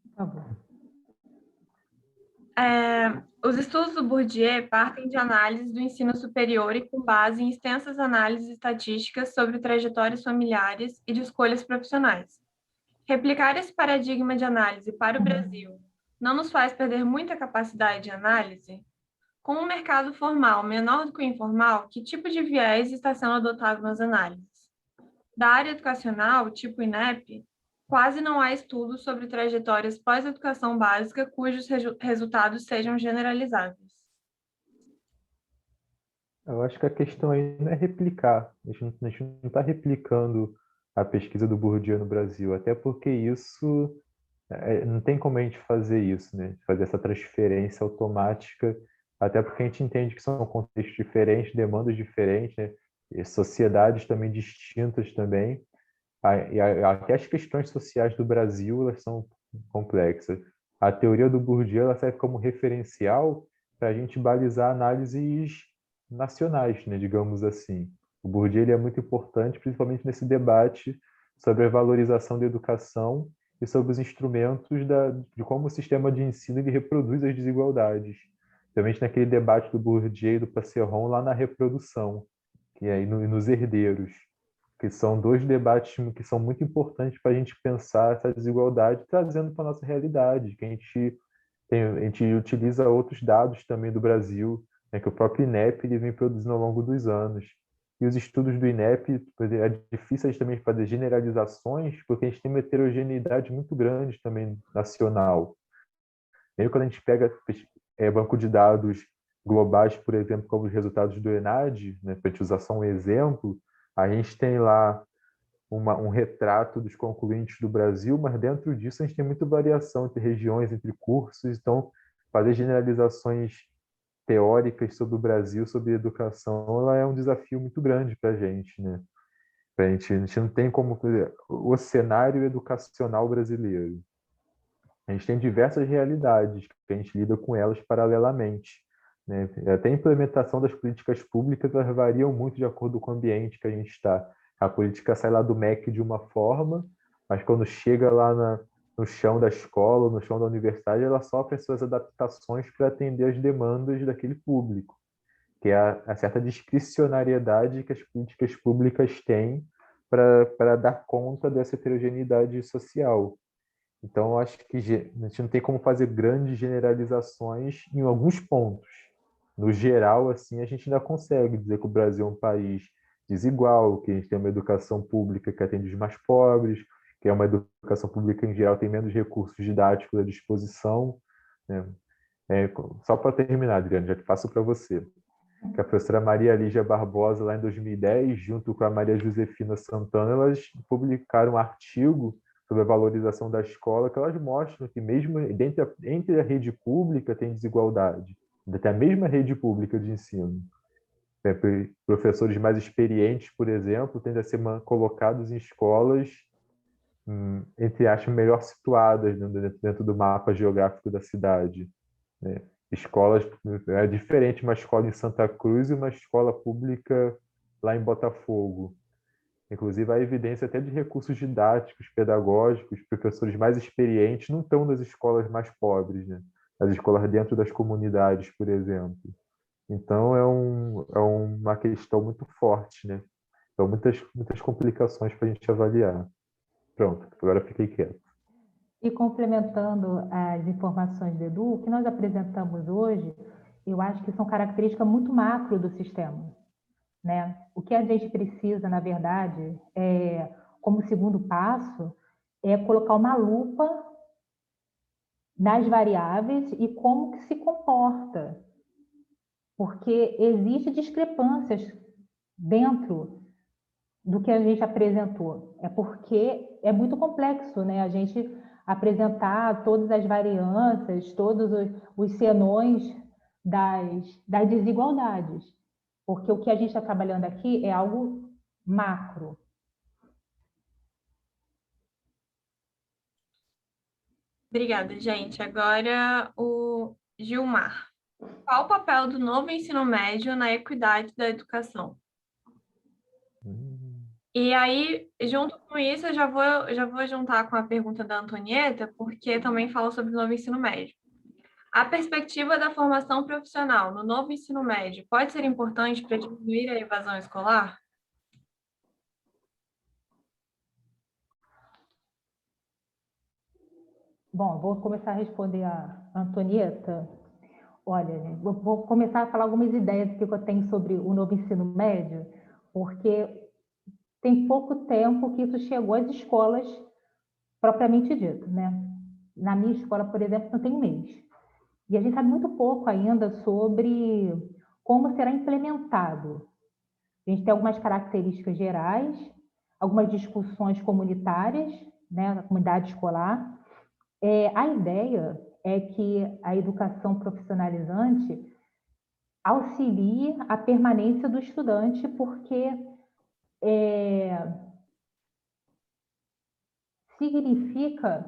Por favor. Os estudos do Bourdieu partem de análises do ensino superior e com base em extensas análises estatísticas sobre trajetórias familiares e de escolhas profissionais. Replicar esse paradigma de análise para o Brasil não nos faz perder muita capacidade de análise? Com um mercado formal menor do que o informal, que tipo de viés está sendo adotado nas análises? Da área educacional, tipo INEP, quase não há estudos sobre trajetórias pós-educação básica cujos resultados sejam generalizáveis. Eu acho que a questão aí não é replicar. A gente não está replicando a pesquisa do Bourdieu no Brasil, até porque isso não tem como a gente fazer isso, né? Fazer essa transferência automática, até porque a gente entende que são contextos diferentes, demandas diferentes, né? E sociedades também distintas também. Até as questões sociais do Brasil, elas são complexas. A teoria do Bourdieu ela serve como referencial para a gente balizar análises nacionais, né, digamos assim. O Bourdieu ele é muito importante, principalmente nesse debate sobre a valorização da educação e sobre os instrumentos de como o sistema de ensino ele reproduz as desigualdades. Principalmente naquele debate do Bourdieu e do Passeron lá na reprodução, e aí nos herdeiros, que são dois debates que são muito importantes para a gente pensar essa desigualdade, trazendo para a nossa realidade, que a gente utiliza outros dados também do Brasil, né, que o próprio INEP ele vem produzindo ao longo dos anos. E os estudos do INEP, é difícil a gente também fazer generalizações, porque a gente tem uma heterogeneidade muito grande também nacional. Mesmo quando a gente pega banco de dados globais, por exemplo, como os resultados do ENAD, né, para a gente usar só um exemplo, a gente tem lá um retrato dos concluintes do Brasil, mas dentro disso a gente tem muita variação entre regiões, entre cursos, então fazer generalizações teóricas sobre o Brasil, sobre educação, ela é um desafio muito grande para a gente, né? A gente não tem como... O cenário educacional brasileiro. A gente tem diversas realidades, que a gente lida com elas paralelamente, né? Até a implementação das políticas públicas, elas variam muito de acordo com o ambiente que a gente está. A política sai lá do MEC de uma forma, mas quando chega lá no chão da escola, no chão da universidade, ela sofre as suas adaptações para atender as demandas daquele público, que é a certa discricionariedade que as políticas públicas têm para dar conta dessa heterogeneidade social. Então, eu acho que a gente não tem como fazer grandes generalizações em alguns pontos. No geral, assim, a gente ainda consegue dizer que o Brasil é um país desigual, que a gente tem uma educação pública que atende os mais pobres, que é uma educação pública em geral tem menos recursos didáticos à disposição, né? Só para terminar, Adriana, já que passo para você, que a professora Maria Lígia Barbosa, lá em 2010, junto com a Maria Josefina Santana, elas publicaram um artigo sobre a valorização da escola, que elas mostram que mesmo entre a rede pública tem desigualdade, até a mesma rede pública de ensino. Professores mais experientes, por exemplo, tendem a ser colocados em escolas, entre aspas, melhor situadas dentro do mapa geográfico da cidade, né? Escolas, é diferente uma escola em Santa Cruz e uma escola pública lá em Botafogo. Inclusive, há evidência até de recursos didáticos, pedagógicos, professores mais experientes não estão nas escolas mais pobres, né? Nas escolas dentro das comunidades, por exemplo. Então, é uma questão muito forte, né? Então, muitas complicações para a gente avaliar. Pronto, agora fiquei quieto. E complementando as informações do Edu, o que nós apresentamos hoje, eu acho que são características muito macro do sistema, né? O que a gente precisa, na verdade, como segundo passo, é colocar uma lupa nas variáveis e como que se comporta, porque existem discrepâncias dentro do que a gente apresentou. É porque é muito complexo, né? A gente apresentar todas as variâncias, todos os senões das desigualdades. Porque o que a gente está trabalhando aqui é algo macro. Obrigada, gente. Agora o Gilmar. Qual o papel do novo ensino médio na equidade da educação? E aí, junto com isso, eu já vou juntar com a pergunta da Antonieta, porque também fala sobre o novo ensino médio. A perspectiva da formação profissional no novo ensino médio pode ser importante para diminuir a evasão escolar? Bom, vou começar a responder a Antonieta. Olha, gente, vou começar a falar algumas ideias que eu tenho sobre o novo ensino médio, porque tem pouco tempo que isso chegou às escolas propriamente dito, né? Na minha escola, por exemplo, não tem um mês. E a gente sabe muito pouco ainda sobre como será implementado. A gente tem algumas características gerais, algumas discussões comunitárias, né, na comunidade escolar. A ideia é que a educação profissionalizante auxilie a permanência do estudante, porque significa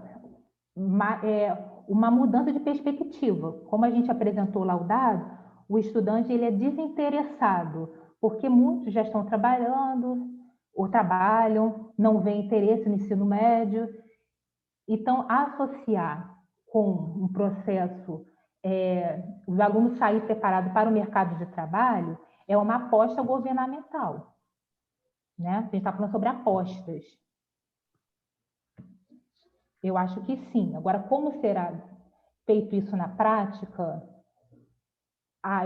uma mudança de perspectiva. Como a gente apresentou lá o dado, o estudante ele é desinteressado, porque muitos já estão trabalhando ou trabalham, não vê interesse no ensino médio. Então, associar com um processo, os alunos saírem preparados para o mercado de trabalho, é uma aposta governamental, né? A gente está falando sobre apostas. Eu acho que sim. Agora, como será feito isso na prática?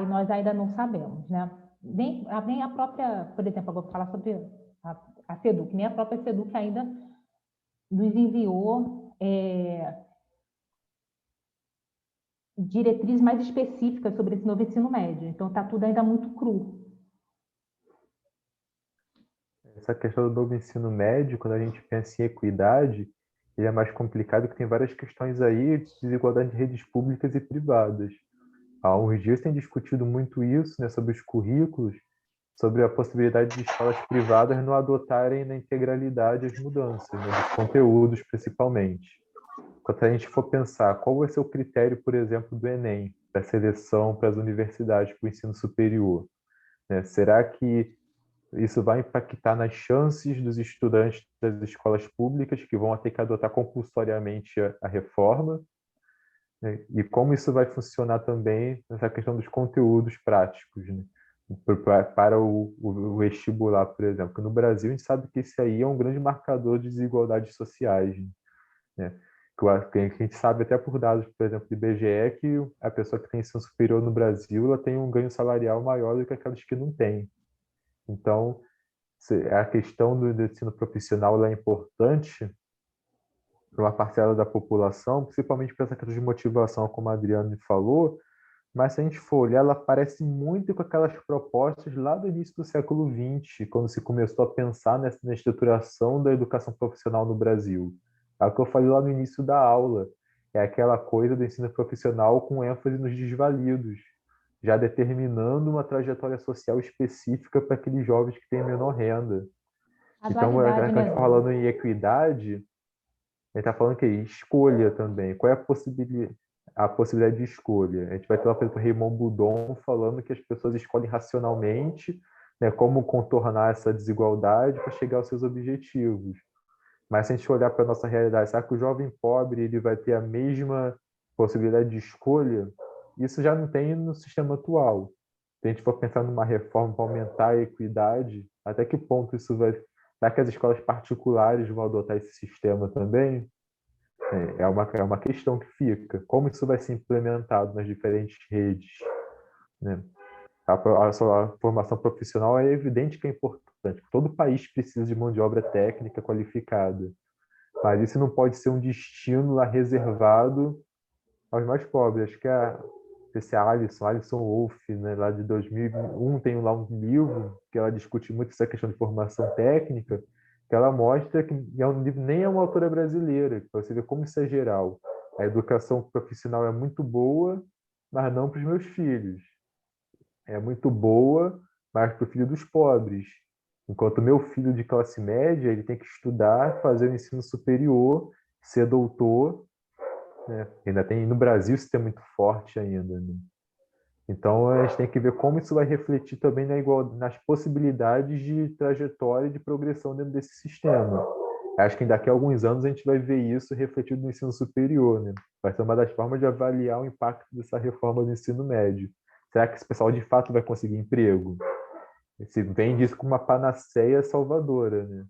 Nós ainda não sabemos, né? nem a própria, por exemplo, eu vou falar sobre a SEDUC, nem a própria SEDUC ainda nos enviou diretrizes mais específicas sobre esse novo ensino médio. Então, está tudo ainda muito cru. Essa questão do novo ensino médio, quando a gente pensa em equidade, ele é mais complicado, porque tem várias questões aí de desigualdade de redes públicas e privadas. Há uns dias tem discutido muito isso, né, sobre os currículos, sobre a possibilidade de escolas privadas não adotarem na integralidade as mudanças, né, dos conteúdos, principalmente. Quando a gente for pensar qual vai ser o critério, por exemplo, do Enem, da seleção para as universidades, para o ensino superior, né? Será que isso vai impactar nas chances dos estudantes das escolas públicas que vão ter que adotar compulsoriamente a reforma? Né? E como isso vai funcionar também nessa questão dos conteúdos práticos, né? Para o vestibular, por exemplo. No Brasil, a gente sabe que esse aí é um grande marcador de desigualdades sociais, né? Que a gente sabe até por dados, por exemplo, do IBGE, que a pessoa que tem ensino superior no Brasil ela tem um ganho salarial maior do que aquelas que não têm. Então, a questão do ensino profissional ela é importante para uma parcela da população, principalmente para essa questão de motivação, como a Adriane falou, mas se a gente for olhar, ela parece muito com aquelas propostas lá do início do século XX, quando se começou a pensar na estruturação da educação profissional no Brasil. É o que eu falei lá no início da aula, é aquela coisa do ensino profissional com ênfase nos desvalidos, já determinando uma trajetória social específica para aqueles jovens que têm menor renda. Então, a gente está falando em equidade, a gente está falando que escolha também. Qual é a possibilidade de escolha? A gente vai ter lá, por exemplo, Raymond Boudon falando que as pessoas escolhem racionalmente, né, como contornar essa desigualdade para chegar aos seus objetivos. Mas se a gente olhar para a nossa realidade, será que o jovem pobre ele vai ter a mesma possibilidade de escolha? Isso já não tem no sistema atual. Se a gente for pensar numa reforma para aumentar a equidade, até que ponto isso vai... Será que as escolas particulares vão adotar esse sistema também? É uma questão que fica. Como isso vai ser implementado nas diferentes redes? Né? A formação profissional é evidente que é importante. Todo país precisa de mão de obra técnica qualificada. Mas isso não pode ser um destino lá reservado aos mais pobres. Acho que esse Alison Wolff, né, lá de 2001, tem lá um livro que ela discute muito essa questão de formação técnica, que ela mostra que nem é uma autora brasileira, para você ver como isso é geral. A educação profissional é muito boa, mas não para os meus filhos. É muito boa, mas para o filho dos pobres. Enquanto meu filho de classe média, ele tem que estudar, fazer o ensino superior, ser doutor, né? Ainda tem no Brasil isso é muito forte ainda, né? Então a gente tem que ver como isso vai refletir também nas possibilidades de trajetória e de progressão dentro desse sistema. Acho que daqui a alguns anos a gente vai ver isso refletido no ensino superior, né? Vai ser uma das formas de avaliar o impacto dessa reforma do ensino médio. Será que esse pessoal de fato vai conseguir emprego? Se vem disso como uma panaceia salvadora, né?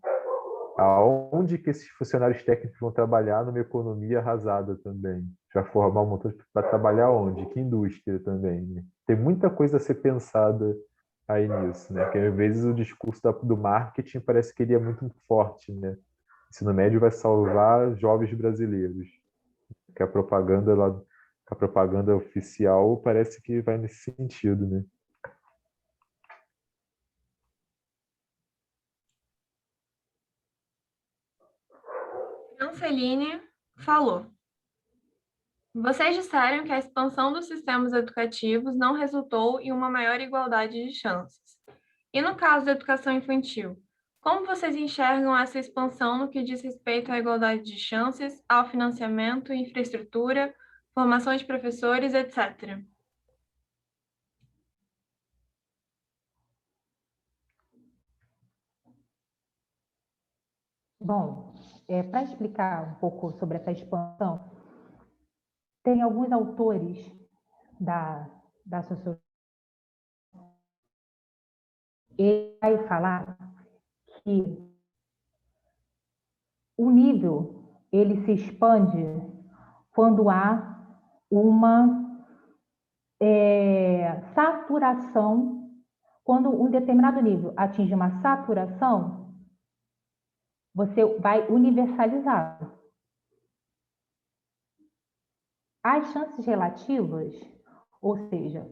Aonde que esses funcionários técnicos vão trabalhar numa economia arrasada também? Já formar um montão para trabalhar onde? Que indústria também, né? Tem muita coisa a ser pensada aí nisso, né? Porque às vezes o discurso do marketing parece que ele é muito forte, né? O ensino médio vai salvar jovens brasileiros. Que a propaganda oficial parece que vai nesse sentido, né? Franceline falou: vocês disseram que a expansão dos sistemas educativos não resultou em uma maior igualdade de chances. E no caso da educação infantil, como vocês enxergam essa expansão no que diz respeito à igualdade de chances, ao financiamento, infraestrutura, formação de professores, etc.? Bom, para explicar um pouco sobre essa expansão, tem alguns autores da sociologia. Ele vai falar que o nível ele se expande quando há uma saturação Quando um determinado nível atinge uma saturação, você vai universalizar. As chances relativas, ou seja,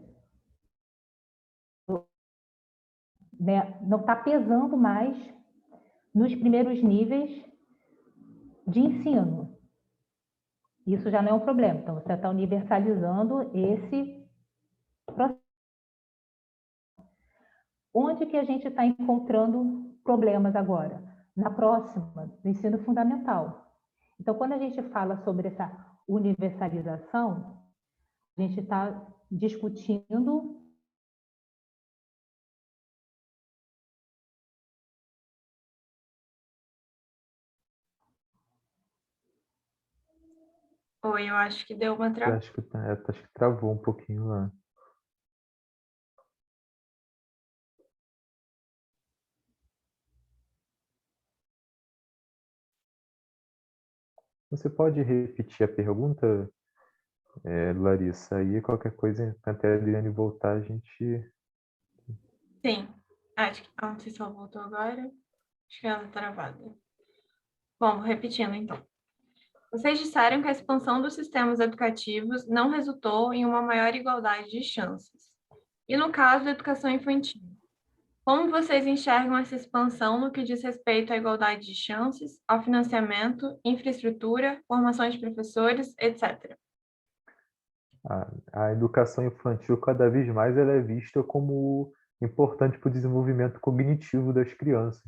né, não está pesando mais nos primeiros níveis de ensino. Isso já não é um problema. Então, você está universalizando esse processo. Onde que a gente está encontrando problemas agora? Na próxima, no ensino fundamental. Então, quando a gente fala sobre essa universalização, a gente está discutindo Oi, eu acho que deu uma travada. Acho que travou um pouquinho lá. Você pode repetir a pergunta, Larissa? Aí qualquer coisa, até a Adriane voltar, a gente... Sim, acho que... não sei se ela voltou agora. Acho que ela está travada. Bom, repetindo então. Vocês disseram que a expansão dos sistemas educativos não resultou em uma maior igualdade de chances. E no caso da educação infantil, como vocês enxergam essa expansão no que diz respeito à igualdade de chances, ao financiamento, infraestrutura, formação de professores, etc.? A educação infantil, cada vez mais, ela é vista como importante para o desenvolvimento cognitivo das crianças.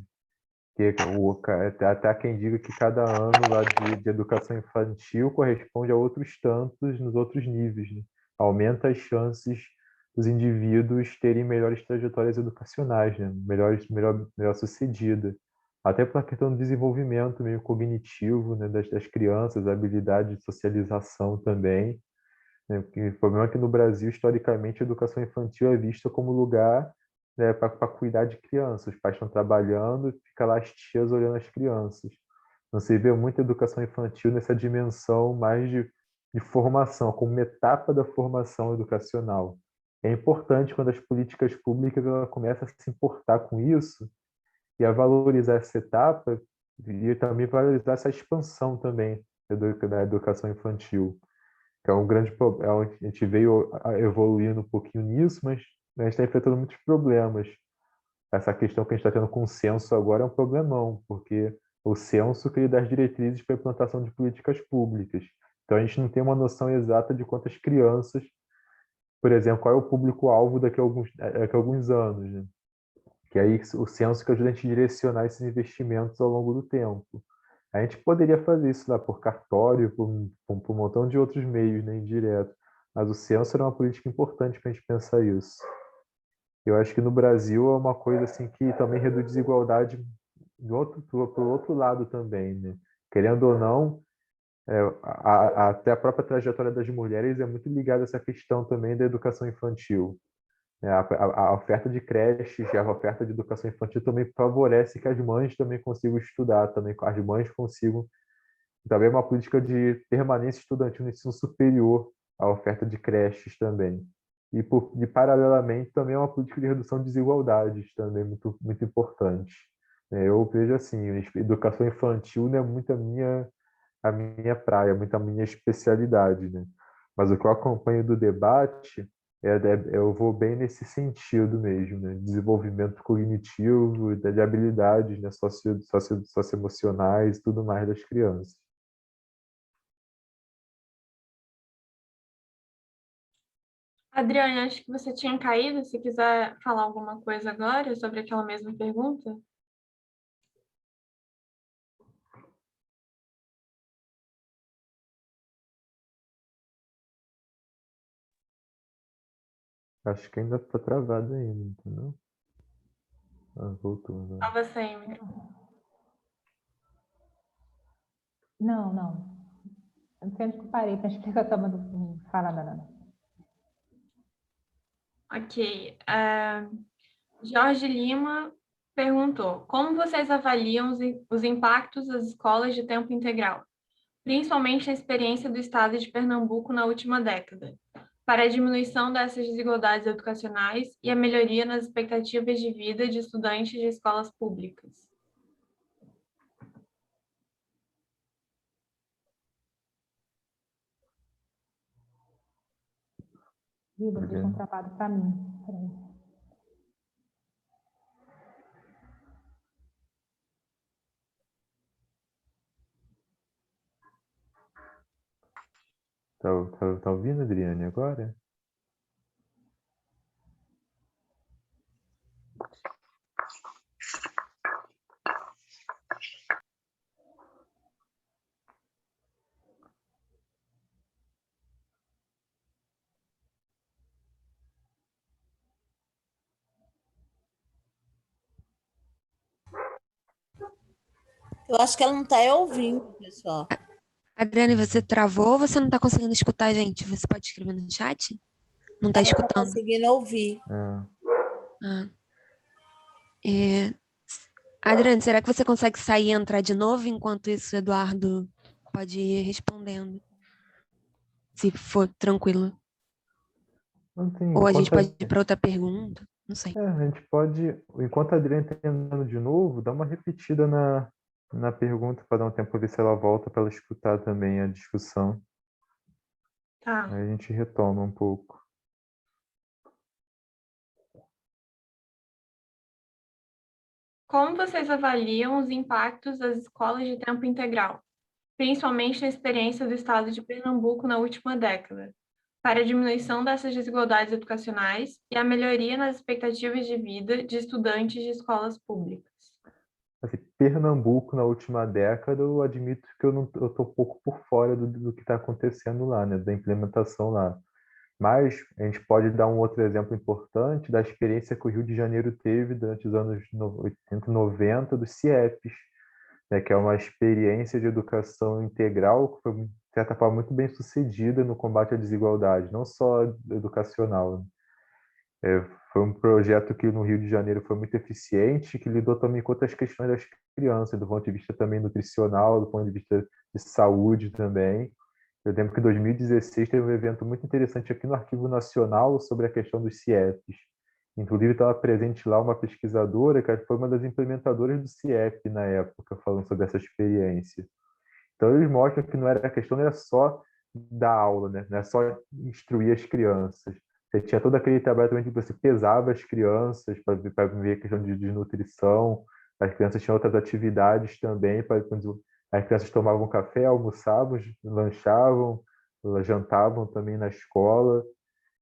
Até há quem diga que cada ano lá de educação infantil corresponde a outros tantos nos outros níveis, né? Aumenta as chances dos indivíduos terem melhores trajetórias educacionais, né? Melhor sucedida. Até pela questão do desenvolvimento meio cognitivo, né, das crianças, a habilidade de socialização também, né? Porque o problema é que no Brasil, historicamente, a educação infantil é vista como lugar, né, para cuidar de crianças. Os pais estão trabalhando e fica lá as tias olhando as crianças. Então, você vê muita educação infantil nessa dimensão mais de formação, como uma etapa da formação educacional. É importante quando as políticas públicas ela começam a se importar com isso e a valorizar essa etapa e também valorizar essa expansão também da educação infantil, que é um grande problema. A gente veio evoluindo um pouquinho nisso, mas a gente está enfrentando muitos problemas. Essa questão que a gente está tendo com o censo agora é um problemão, porque o censo cria das diretrizes para a implantação de políticas públicas. Então, a gente não tem uma noção exata de quantas crianças, por exemplo, qual é o público-alvo daqui a alguns anos, né? Que aí o censo que ajuda a gente a direcionar esses investimentos ao longo do tempo. A gente poderia fazer isso lá por cartório, por um montão de outros meios, né, indireto. Mas o censo era uma política importante para a gente pensar isso. Eu acho que no Brasil é uma coisa assim que também reduz desigualdade pro outro lado também, né? Querendo ou não, até a própria trajetória das mulheres é muito ligada a essa questão também da educação infantil. A oferta de creches e a oferta de educação infantil também favorece que as mães também consigam estudar, também as mães consigam. Também é uma política de permanência estudantil no ensino superior, a oferta de creches também. E paralelamente, também é uma política de redução de desigualdades, também muito, muito importante. Eu vejo assim, educação infantil não é muito a minha praia, muito a minha especialidade, né? Mas o que eu acompanho do debate, eu vou bem nesse sentido mesmo, né? Desenvolvimento cognitivo, de habilidades, né? Socioemocionais e tudo mais das crianças. Adriane, acho que você tinha caído. Se quiser falar alguma coisa agora sobre aquela mesma pergunta. Acho que ainda está travado ainda, entendeu? Voltou agora. Estava sem microfone. Não. Eu não sei onde que eu parei para explicar, eu estava falando. Ok. Jorge Lima perguntou: como vocês avaliam os impactos das escolas de tempo integral, principalmente a experiência do estado de Pernambuco na última década? para a diminuição dessas desigualdades educacionais e a melhoria nas expectativas de vida de estudantes de escolas públicas. Viva, deixa um travado para mim. Peraí. Tá ouvindo, Adriane, agora? Eu acho que ela não está ouvindo, pessoal. Adriane, você travou ou você não está conseguindo escutar a gente? Você pode escrever no chat? Não está Ela não está escutando? conseguindo ouvir. Ah. Adriane, será que você consegue sair e entrar de novo? Enquanto isso, o Eduardo pode ir respondendo. Se for tranquilo. Ou a gente pode ir para outra pergunta. Não sei. A gente pode, enquanto a Adriane está entrando de novo, dar uma repetida na pergunta para dar um tempo para ver se ela volta para ela escutar também a discussão. Tá. Aí a gente retoma um pouco. Como vocês avaliam os impactos das escolas de tempo integral, principalmente na experiência do estado de Pernambuco na última década, para a diminuição dessas desigualdades educacionais e a melhoria nas expectativas de vida de estudantes de escolas públicas? Assim, Pernambuco, na última década, eu admito que eu estou um pouco por fora do que está acontecendo lá, né, da implementação lá. Mas a gente pode dar um outro exemplo importante da experiência que o Rio de Janeiro teve durante os anos 80 e 90 dos CIEPs, né, que é uma experiência de educação integral que foi, de certa forma, muito bem sucedida no combate à desigualdade, não só educacional. Foi um projeto que no Rio de Janeiro foi muito eficiente, que lidou também com outras questões das crianças, do ponto de vista também nutricional, do ponto de vista de saúde também. Eu lembro que em 2016 teve um evento muito interessante aqui no Arquivo Nacional sobre a questão dos CIEPs. Inclusive estava presente lá uma pesquisadora que foi uma das implementadoras do CIEP na época, falando sobre essa experiência. Então eles mostram que a questão não era só dar aula, né? Não é só instruir as crianças. Você tinha todo aquele trabalho também de você pesava as crianças para ver a questão de nutrição. As crianças tinham outras atividades também, quando as crianças tomavam café, almoçavam, lanchavam, jantavam também na escola.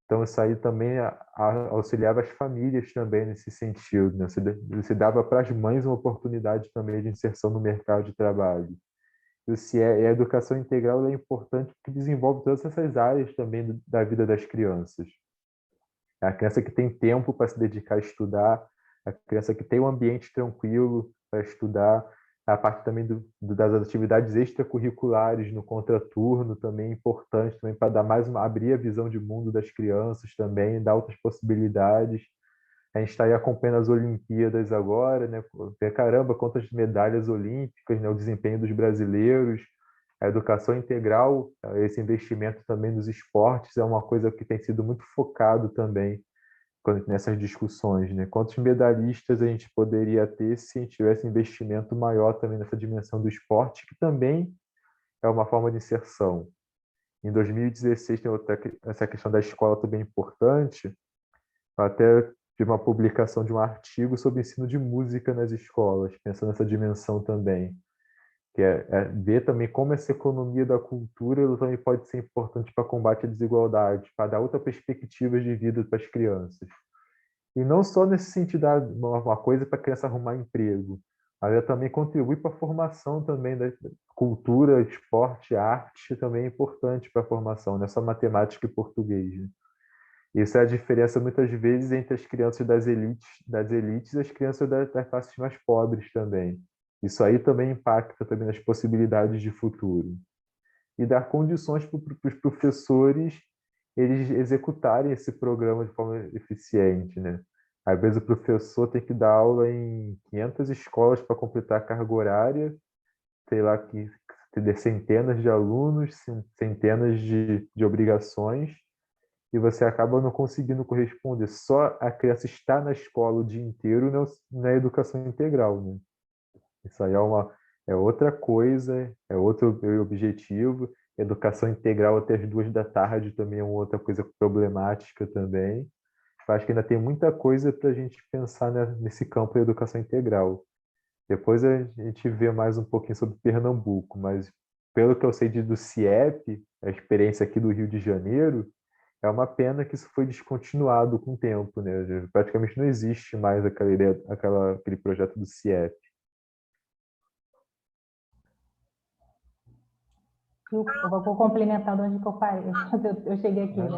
Então, isso aí também auxiliava as famílias também nesse sentido, né? Você dava para as mães uma oportunidade também de inserção no mercado de trabalho. E a educação integral é importante porque desenvolve todas essas áreas também da vida das crianças. A criança que tem tempo para se dedicar a estudar, a criança que tem um ambiente tranquilo para estudar, a parte também das atividades extracurriculares no contraturno também é importante também para dar abrir a visão de mundo das crianças também, dar outras possibilidades. A gente está aí acompanhando as Olimpíadas agora, né? Caramba, quantas medalhas olímpicas, né? O desempenho dos brasileiros, a educação integral, esse investimento também nos esportes é uma coisa que tem sido muito focado também nessas discussões, né? Quantos medalhistas a gente poderia ter se a gente tivesse investimento maior também nessa dimensão do esporte, que também é uma forma de inserção. Em 2016 tem essa questão da escola também importante, até de uma publicação de um artigo sobre ensino de música nas escolas, pensando nessa dimensão também, que é ver também como essa economia da cultura ela também pode ser importante para combate à desigualdade, para dar outra perspectiva de vida para as crianças. E não só nesse sentido, uma coisa para a criança arrumar emprego, mas ela também contribui para a formação também da cultura, esporte, arte, também é importante para a formação, não é só matemática e português, né? Isso é a diferença, muitas vezes, entre as crianças das elites e as crianças das classes mais pobres também. Isso aí também impacta também nas possibilidades de futuro. E dar condições para os professores eles executarem esse programa de forma eficiente, né? Às vezes o professor tem que dar aula em 500 escolas para completar a carga horária, sei lá, que ter centenas de alunos, centenas de obrigações, e você acaba não conseguindo corresponder. Só a criança estar na escola o dia inteiro não é educação integral, né? Isso aí é outra coisa, é outro objetivo. Educação integral até as 2 da tarde também é uma outra coisa problemática também. Eu acho que ainda tem muita coisa para a gente pensar nesse campo da educação integral. Depois a gente vê mais um pouquinho sobre Pernambuco, mas pelo que eu sei do CIEP, a experiência aqui do Rio de Janeiro, é uma pena que isso foi descontinuado com o tempo, né? Praticamente não existe mais aquela ideia, aquele projeto do CIEP. Eu vou complementar de onde que eu parei. Eu cheguei aqui, né?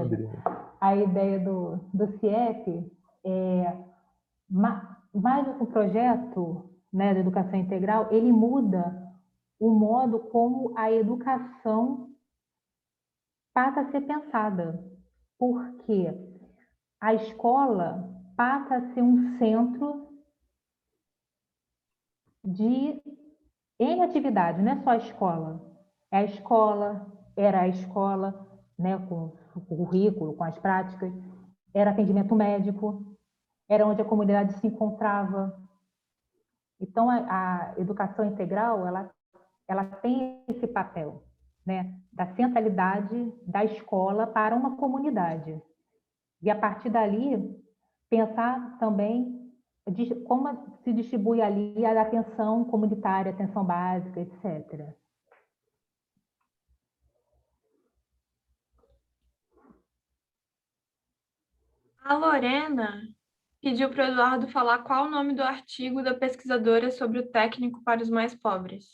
A ideia do CIEP é mais do que o projeto, né, de educação integral, ele muda o modo como a educação passa a ser pensada, porque a escola passa a ser um centro de N atividade, não é só a escola. É a escola, era a escola, né, com o currículo, com as práticas, era atendimento médico, era onde a comunidade se encontrava. Então, a educação integral, ela tem esse papel, né, da centralidade da escola para uma comunidade. E, a partir dali, pensar também como se distribui ali a atenção comunitária, atenção básica, etc. A Lorena pediu para o Eduardo falar qual o nome do artigo da pesquisadora sobre o técnico para os mais pobres.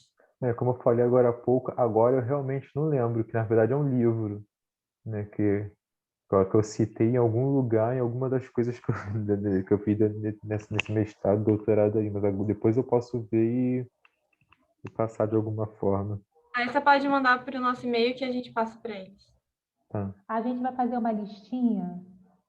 Como eu falei agora há pouco, agora eu realmente não lembro, que na verdade é um livro, né, que eu citei em algum lugar, em alguma das coisas que eu fiz nesse mestrado, doutorado aí, mas depois eu posso ver e passar de alguma forma. Aí você pode mandar para o nosso e-mail que a gente passa para eles. Tá. A gente vai fazer uma listinha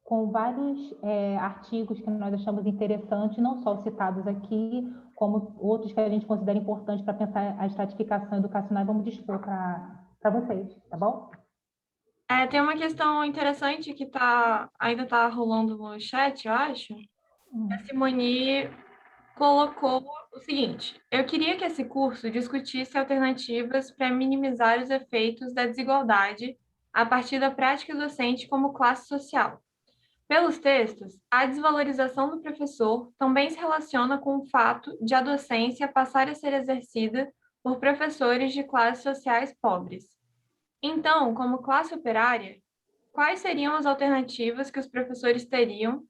com vários artigos que nós achamos interessantes, não só os citados aqui, como outros que a gente considera importantes para pensar a estratificação educacional. Vamos dispor para vocês, tá bom? Tem uma questão interessante que ainda está rolando no chat, eu acho. A Simone colocou o seguinte: eu queria que esse curso discutisse alternativas para minimizar os efeitos da desigualdade a partir da prática docente como classe social. Pelos textos, a desvalorização do professor também se relaciona com o fato de a docência passar a ser exercida por professores de classes sociais pobres. Então, como classe operária, quais seriam as alternativas que os professores teriam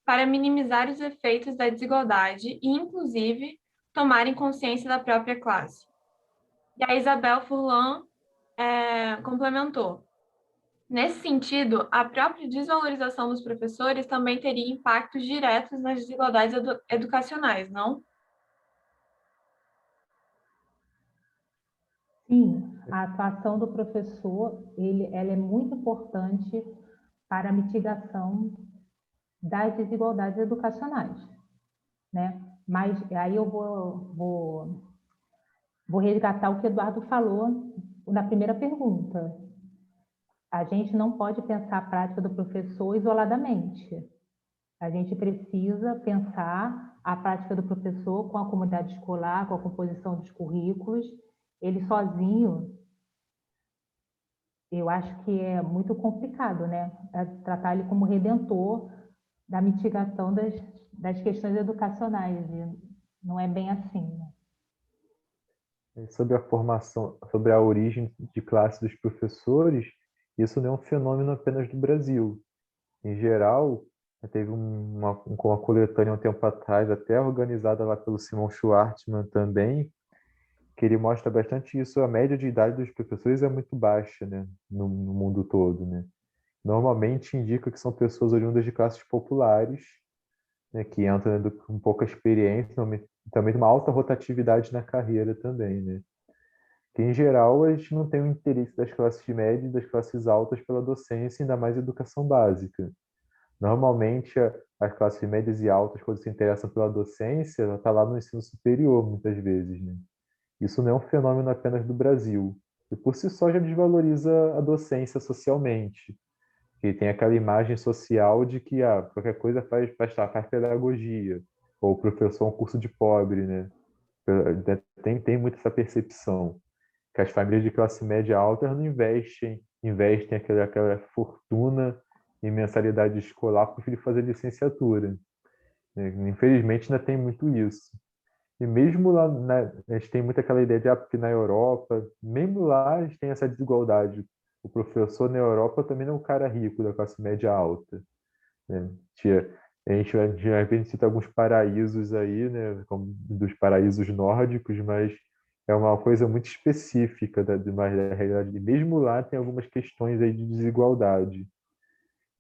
para minimizar os efeitos da desigualdade e, inclusive, tomarem consciência da própria classe? E a Isabel Furlan complementou: nesse sentido, a própria desvalorização dos professores também teria impactos diretos nas desigualdades educacionais, não? Sim, a atuação do professor, ela é muito importante para a mitigação das desigualdades educacionais, né? Mas aí eu vou resgatar o que o Eduardo falou na primeira pergunta. A gente não pode pensar a prática do professor isoladamente. A gente precisa pensar a prática do professor com a comunidade escolar, com a composição dos currículos. Ele sozinho, eu acho que é muito complicado, né? Tratar ele como redentor da mitigação das questões educacionais. E não é bem assim, né? Sobre a formação, sobre a origem de classe dos professores, isso não é um fenômeno apenas do Brasil. Em geral, teve uma coletânea um tempo atrás, até organizada lá pelo Simon Schwartzman também, que ele mostra bastante isso. A média de idade dos professores é muito baixa, né, no mundo todo, né? Normalmente indica que são pessoas oriundas de classes populares, né, que entram, né, com pouca experiência, também uma alta rotatividade na carreira também, né? Que, em geral, a gente não tem o interesse das classes médias e das classes altas pela docência, ainda mais educação básica. Normalmente, as classes médias e altas, quando se interessam pela docência, ela está lá no ensino superior, muitas vezes, né? Isso não é um fenômeno apenas do Brasil. E, por si só, já desvaloriza a docência socialmente. Que tem aquela imagem social de que qualquer coisa faz pedagogia, ou o professor é um curso de pobre, né? Tem muito essa percepção que as famílias de classe média alta não investem aquela fortuna em mensalidade escolar para o filho fazer licenciatura, né? Infelizmente ainda tem muito isso. E mesmo lá, né, a gente tem muito aquela ideia de que na Europa, mesmo lá a gente tem essa desigualdade. O professor na Europa também não é um cara rico da classe média alta, né? A gente às vezes cita alguns paraísos aí, né, como dos paraísos nórdicos, mas é uma coisa muito específica da realidade. E mesmo lá tem algumas questões aí de desigualdade.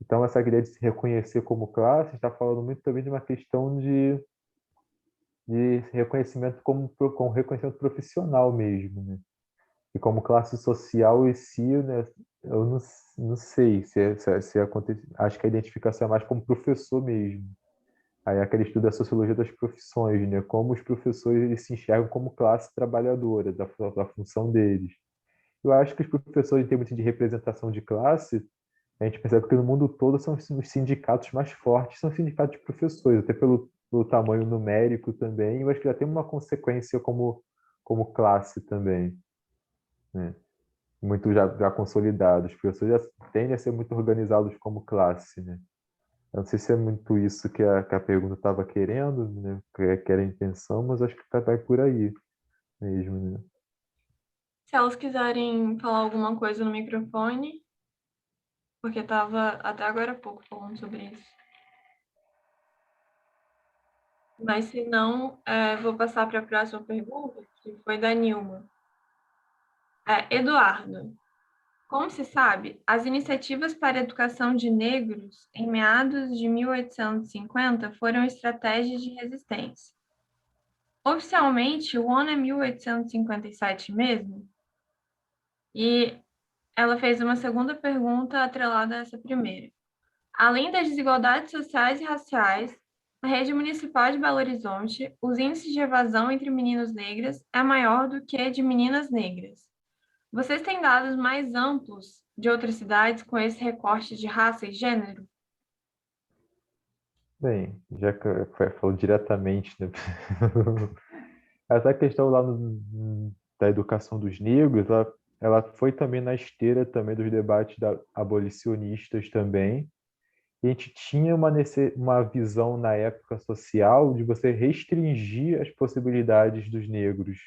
Então, essa ideia de se reconhecer como classe está falando muito também de uma questão de reconhecimento como reconhecimento profissional mesmo, né? E como classe social em si, né, eu não sei se acontece. Acho que a identificação é mais como professor mesmo. Aí é aquele estudo da sociologia das profissões, né? Como os professores eles se enxergam como classe trabalhadora, da função deles. Eu acho que os professores, em termos de representação de classe, a gente percebe que no mundo todo são os sindicatos mais fortes, são os sindicatos de professores, até pelo tamanho numérico também. Eu acho que já tem uma consequência como classe também, né? Muito já consolidados. Os professores já tendem a ser muito organizados como classe, né? Eu não sei se é muito isso que a pergunta estava querendo, né? Que era a intenção, mas acho que vai por aí mesmo, né? Se elas quiserem falar alguma coisa no microfone, porque estava até agora há pouco falando sobre isso. Mas se não, vou passar para a próxima pergunta, que foi da Nilma. Eduardo, como se sabe, as iniciativas para a educação de negros em meados de 1850 foram estratégias de resistência. Oficialmente, o ano é 1857 mesmo? E ela fez uma segunda pergunta atrelada a essa primeira. Além das desigualdades sociais e raciais, na rede municipal de Belo Horizonte, os índices de evasão entre meninos negros é maior do que de meninas negras. Vocês têm dados mais amplos de outras cidades com esse recorte de raça e gênero? Bem, já que falou diretamente, né? Essa questão lá da educação dos negros, ela foi também na esteira também dos debates abolicionistas também. E a gente tinha uma visão na época social de você restringir as possibilidades dos negros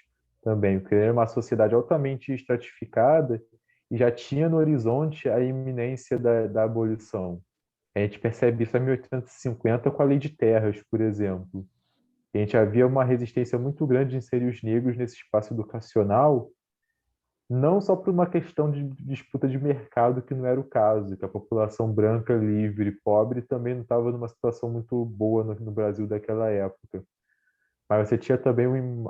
também, porque era uma sociedade altamente estratificada e já tinha no horizonte a iminência da abolição. A gente percebe isso em 1850 com a Lei de Terras, por exemplo. A gente havia uma resistência muito grande de inserir os negros nesse espaço educacional, não só por uma questão de disputa de mercado, que não era o caso, que a população branca, livre, pobre, também não estava numa situação muito boa no Brasil daquela época. Mas você tinha também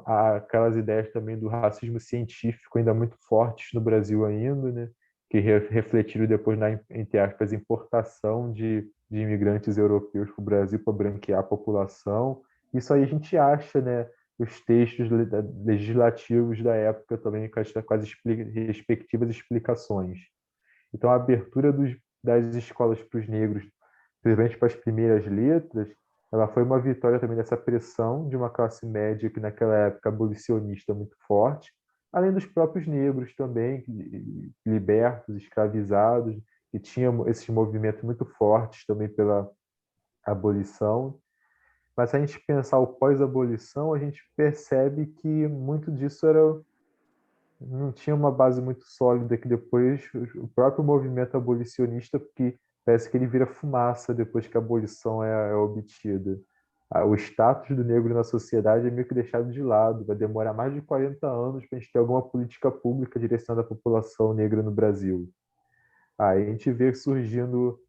aquelas ideias também do racismo científico ainda muito fortes no Brasil ainda, né? Que refletiram depois na, entre aspas, importação de imigrantes europeus para o Brasil para branquear a população. Isso aí a gente acha, né? Os textos legislativos da época também com as respectivas explicações. Então, a abertura das escolas para os negros, principalmente para as primeiras letras, ela foi uma vitória também dessa pressão de uma classe média que naquela época abolicionista muito forte, além dos próprios negros também, libertos, escravizados, que tinham esses movimentos muito fortes também pela abolição. Mas se a gente pensar o pós-abolição, a gente percebe que muito disso não tinha uma base muito sólida, que depois o próprio movimento abolicionista, porque parece que ele vira fumaça depois que a abolição é obtida. O status do negro na sociedade é meio que deixado de lado, vai demorar mais de 40 anos para a gente ter alguma política pública direcionada à população negra no Brasil. Aí a gente vê surgindo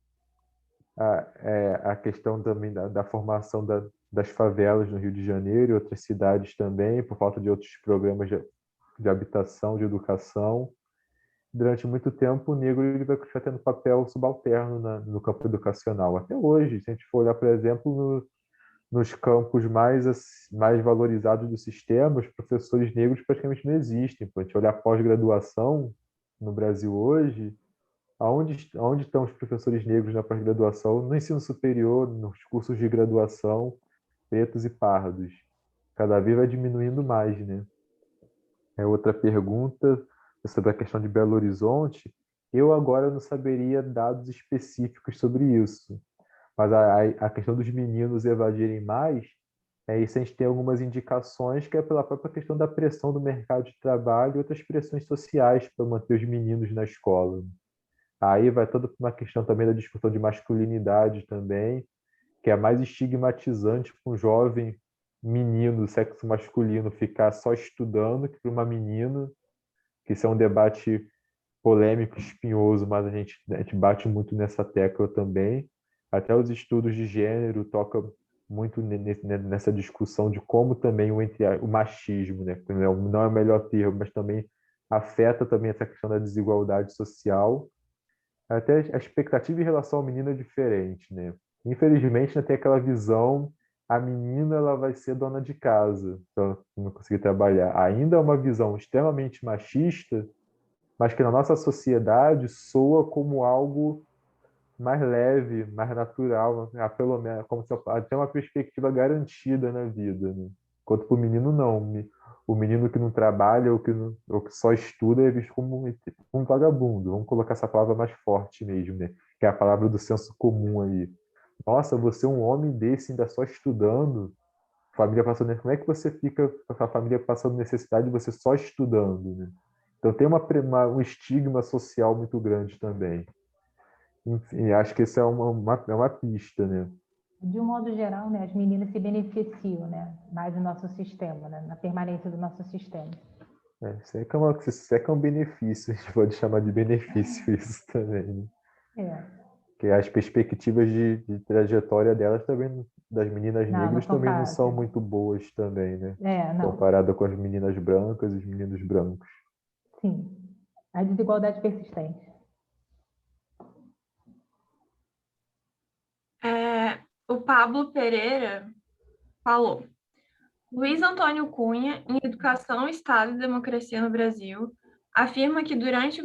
a questão também da formação das favelas no Rio de Janeiro e outras cidades também, por falta de outros programas de habitação, de educação. Durante muito tempo, o negro ele vai continuar tendo papel subalterno no campo educacional. Até hoje, se a gente for olhar, por exemplo, nos campos mais valorizados do sistema, os professores negros praticamente não existem. Se a gente olhar pós-graduação no Brasil hoje, Aonde estão os professores negros na pós-graduação, no ensino superior, nos cursos de graduação, pretos e pardos? Cada vez vai diminuindo mais, né? Outra pergunta sobre a questão de Belo Horizonte. Eu agora não saberia dados específicos sobre isso, mas a questão dos meninos evadirem mais, isso a gente tem algumas indicações que é pela própria questão da pressão do mercado de trabalho e outras pressões sociais para manter os meninos na escola. Aí vai toda uma questão também da discussão de masculinidade também, que é mais estigmatizante para um jovem menino do sexo masculino ficar só estudando que para uma menina, que isso é um debate polêmico, espinhoso, mas a gente bate muito nessa tecla também. Até os estudos de gênero tocam muito nessa discussão de como também o machismo, né, não é o melhor termo, mas também afeta também essa questão da desigualdade social. Até a expectativa em relação ao menino é diferente, né? Infelizmente, tem aquela visão, a menina ela vai ser dona de casa, então não conseguir trabalhar. Ainda é uma visão extremamente machista, mas que na nossa sociedade soa como algo mais leve, mais natural, pelo menos como se até uma perspectiva garantida na vida, né? Enquanto para o menino não, o menino que não trabalha ou que só estuda é visto como um vagabundo. Vamos colocar essa palavra mais forte mesmo, né? Que é a palavra do senso comum aí. Nossa, você é um homem desse ainda só estudando, família passando, como é que você fica com a família passando necessidade e você só estudando, né? Então tem um estigma social muito grande também. Enfim, acho que isso é uma pista, né? De um modo geral, né, as meninas se beneficiam, né, mais do nosso sistema, né, na permanência do nosso sistema. Isso é que é um benefício, a gente pode chamar de benefício isso também, né? Que as perspectivas de trajetória delas também, das meninas negras, também não são muito boas também, né? Comparada com as meninas brancas e os meninos brancos. Sim, a desigualdade persistente. O Pablo Pereira falou: Luiz Antônio Cunha, em Educação, Estado e Democracia no Brasil, afirma que durante o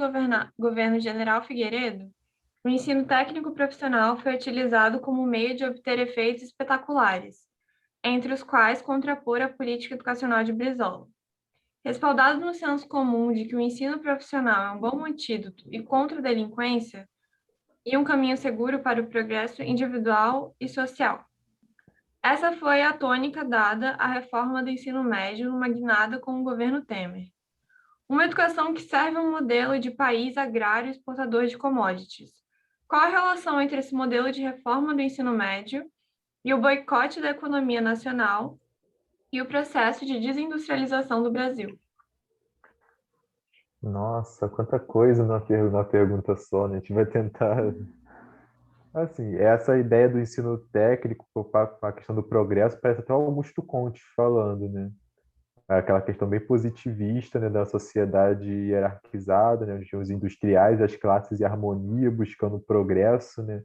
governo General Figueiredo, o ensino técnico profissional foi utilizado como meio de obter efeitos espetaculares, entre os quais contrapor a política educacional de Brizola. Respaldado no senso comum de que o ensino profissional é um bom antídoto e contra a delinquência e um caminho seguro para o progresso individual e social. Essa foi a tônica dada à reforma do ensino médio numa guinada com o governo Temer. Uma educação que serve a um modelo de país agrário exportador de commodities. Qual a relação entre esse modelo de reforma do ensino médio e o boicote da economia nacional e o processo de desindustrialização do Brasil? Nossa, quanta coisa na pergunta só, né? A gente vai tentar... Assim, essa ideia do ensino técnico, a questão do progresso, parece até o Augusto Comte falando, né? Aquela questão bem positivista, né, da sociedade hierarquizada, né, os industriais, as classes em harmonia, buscando progresso, né?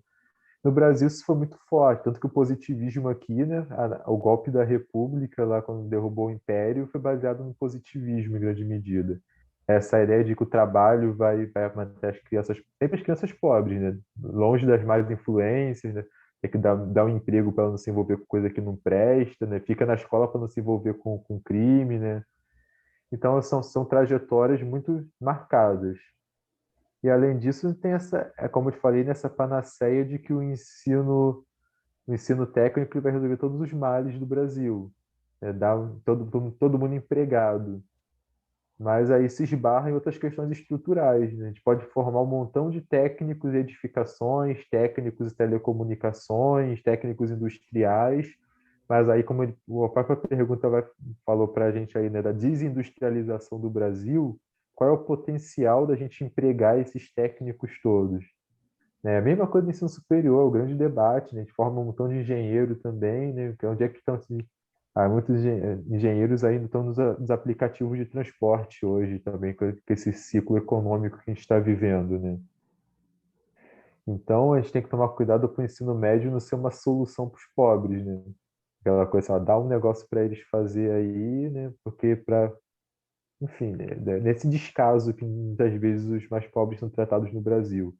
No Brasil isso foi muito forte, tanto que o positivismo aqui, né, o golpe da República, lá quando derrubou o Império, foi baseado no positivismo em grande medida. Essa ideia de que o trabalho vai manter as crianças, sempre as crianças pobres, né, longe das más influências, né, tem que dar um emprego para não se envolver com coisa que não presta, né, fica na escola para não se envolver com crime, né. Então são trajetórias muito marcadas. E além disso, tem como eu te falei, nessa panaceia de que o ensino técnico vai resolver todos os males do Brasil, dar todo mundo empregado. Mas aí se esbarra em outras questões estruturais, né? A gente pode formar um montão de técnicos em edificações, técnicos em telecomunicações, técnicos industriais, mas aí, como a própria pergunta falou para a gente aí, né, da desindustrialização do Brasil, qual é o potencial da gente empregar esses técnicos todos? A mesma coisa no ensino superior, o grande debate, né? A gente forma um montão de engenheiro também, né? Onde é que estão muitos engenheiros ainda estão nos aplicativos de transporte hoje também, com esse ciclo econômico que a gente está vivendo, né? Então, a gente tem que tomar cuidado para o ensino médio não ser uma solução para os pobres, né? Aquela coisa, dar um negócio para eles fazer aí, né? Porque enfim, né? Nesse descaso que muitas vezes os mais pobres são tratados no Brasil.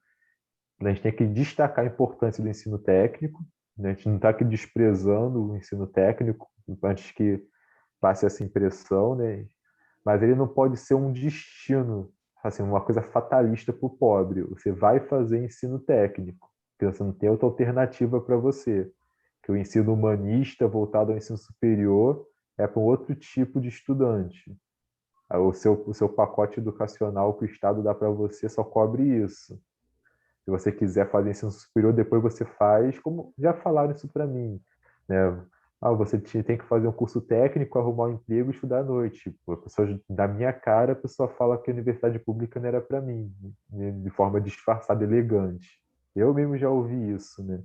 A gente tem que destacar a importância do ensino técnico, né? A gente não está aqui desprezando o ensino técnico, antes que passe essa impressão, né? Mas ele não pode ser um destino, assim, uma coisa fatalista para o pobre. Você vai fazer ensino técnico, porque você não tem outra alternativa para você. Que o ensino humanista voltado ao ensino superior é para um outro tipo de estudante. O seu pacote educacional que o Estado dá para você só cobre isso. Se você quiser fazer ensino superior, depois você faz, como já falaram isso para mim, né? Você tem que fazer um curso técnico, arrumar um emprego e estudar à noite. Pô, a pessoa, da minha cara, a pessoa fala que a universidade pública não era para mim, né? De forma disfarçada, elegante. Eu mesmo já ouvi isso, né?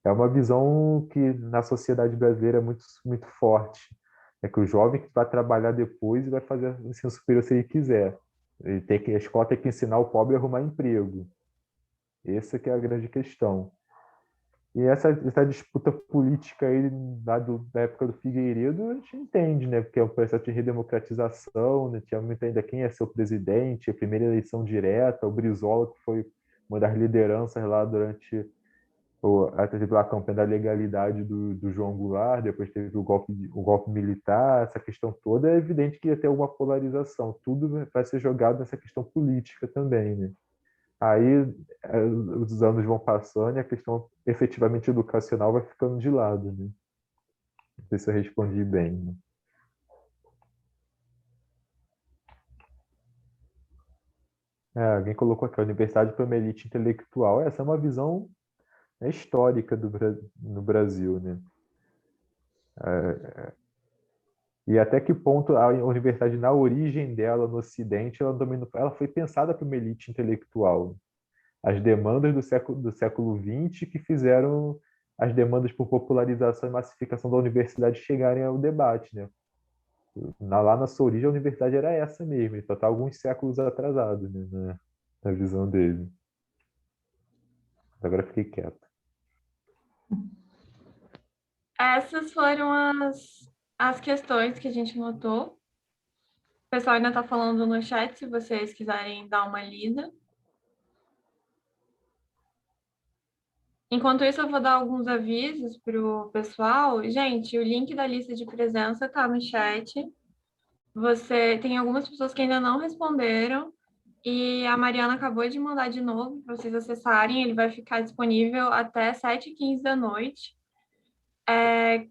É uma visão que na sociedade brasileira é muito, muito forte. É que o jovem que vai trabalhar depois e vai fazer ensino superior se ele quiser. A escola tem que ensinar o pobre a arrumar emprego. Essa que é a grande questão. E essa disputa política aí da época do Figueiredo, a gente entende, né? Porque é um processo de redemocratização, né? Tinha muito ainda quem é seu presidente, a primeira eleição direta, o Brizola, que foi uma das lideranças lá durante teve a campanha da legalidade do João Goulart, depois teve o golpe militar, essa questão toda, é evidente que ia ter uma polarização. Tudo vai ser jogado nessa questão política também, né? Aí os anos vão passando e a questão efetivamente educacional vai ficando de lado, né? Não sei se eu respondi bem, né? Alguém colocou aqui, a universidade para uma elite intelectual. Essa é uma visão, né, histórica no Brasil, né? E até que ponto a universidade, na origem dela, no Ocidente, ela foi pensada para uma elite intelectual. As demandas do século XX que fizeram as demandas por popularização e massificação da universidade chegarem ao debate, né? Lá na sua origem, a universidade era essa mesmo, ele só está alguns séculos atrasado, né, na visão dele. Agora fiquei quieto. Essas foram as questões que a gente notou. O pessoal ainda está falando no chat, se vocês quiserem dar uma lida. Enquanto isso, eu vou dar alguns avisos para o pessoal. Gente, o link da lista de presença está no chat. Tem algumas pessoas que ainda não responderam. E a Mariana acabou de mandar de novo para vocês acessarem. Ele vai ficar disponível até 7h15 da noite.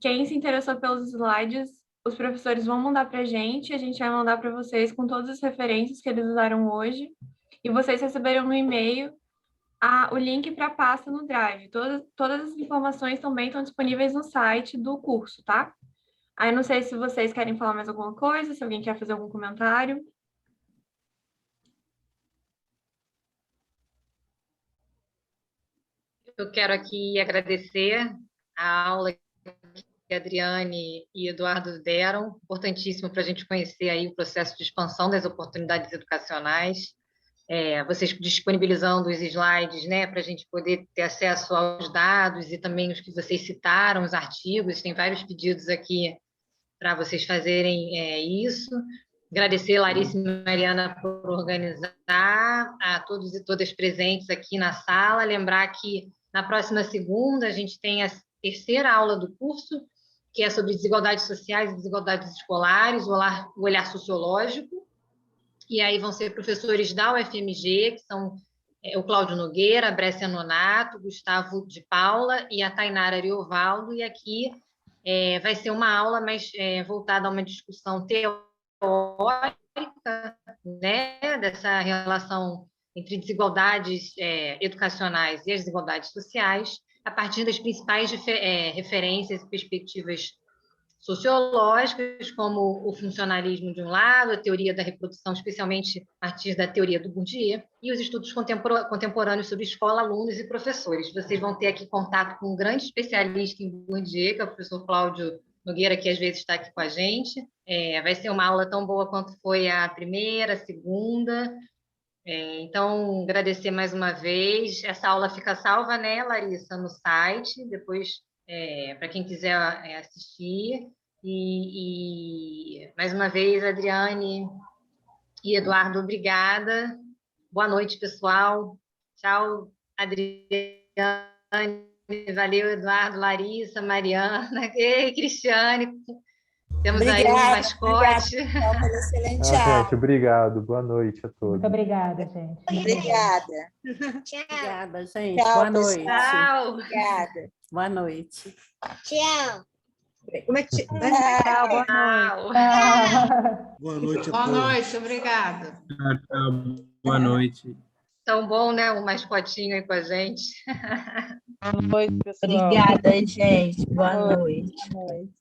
Quem se interessou pelos slides, os professores vão mandar para a gente vai mandar para vocês com todas as referências que eles usaram hoje. E vocês receberão no e-mail o link para a pasta no Drive. Todas as informações também estão disponíveis no site do curso, tá? Aí não sei se vocês querem falar mais alguma coisa, se alguém quer fazer algum comentário. Eu quero aqui agradecer a aula que a Adriane e Eduardo deram, importantíssimo para a gente conhecer aí o processo de expansão das oportunidades educacionais. Vocês disponibilizando os slides, né, para a gente poder ter acesso aos dados e também os que vocês citaram, os artigos, tem vários pedidos aqui para vocês fazerem isso. Agradecer a Larissa e Mariana por organizar, a todos e todas presentes aqui na sala. Lembrar que na próxima segunda a gente tem a terceira aula do curso, que é sobre desigualdades sociais e desigualdades escolares, o olhar sociológico. E aí vão ser professores da UFMG, que são o Cláudio Nogueira, a Brescia Nonato, o Gustavo de Paula e a Tainara Ariovaldo. E aqui vai ser uma aula mais voltada a uma discussão teórica, né, dessa relação entre desigualdades educacionais e as desigualdades sociais, a partir das principais referências e perspectivas sociológicas, como o funcionalismo de um lado, a teoria da reprodução, especialmente a partir da teoria do Bourdieu, e os estudos contemporâneos sobre escola, alunos e professores. Vocês vão ter aqui contato com um grande especialista em Bourdieu, que é o professor Cláudio Nogueira, que às vezes está aqui com a gente. Vai ser uma aula tão boa quanto foi a primeira, a segunda. Então, agradecer mais uma vez. Essa aula fica salva, né, Larissa, no site, depois, para quem quiser assistir. E mais uma vez, Adriane e Eduardo, obrigada. Boa noite, pessoal. Tchau. Adriane, valeu, Eduardo, Larissa, Mariana, e Cristiane. Temos aí um mascote. Obrigada pela excelente Gente, aula. obrigado. Boa noite a todos. Muito obrigada, gente. Obrigada. Obrigada, gente. Tchau, Boa noite. Tchau. Obrigada. Boa noite. Tchau. Como é que Tchau, boa noite. Boa noite a Boa todos. noite, obrigada. Boa noite. Tão bom, né? Um mascotinho aí com a gente. Boa noite, pessoal. Obrigada, gente. Boa noite. Boa noite.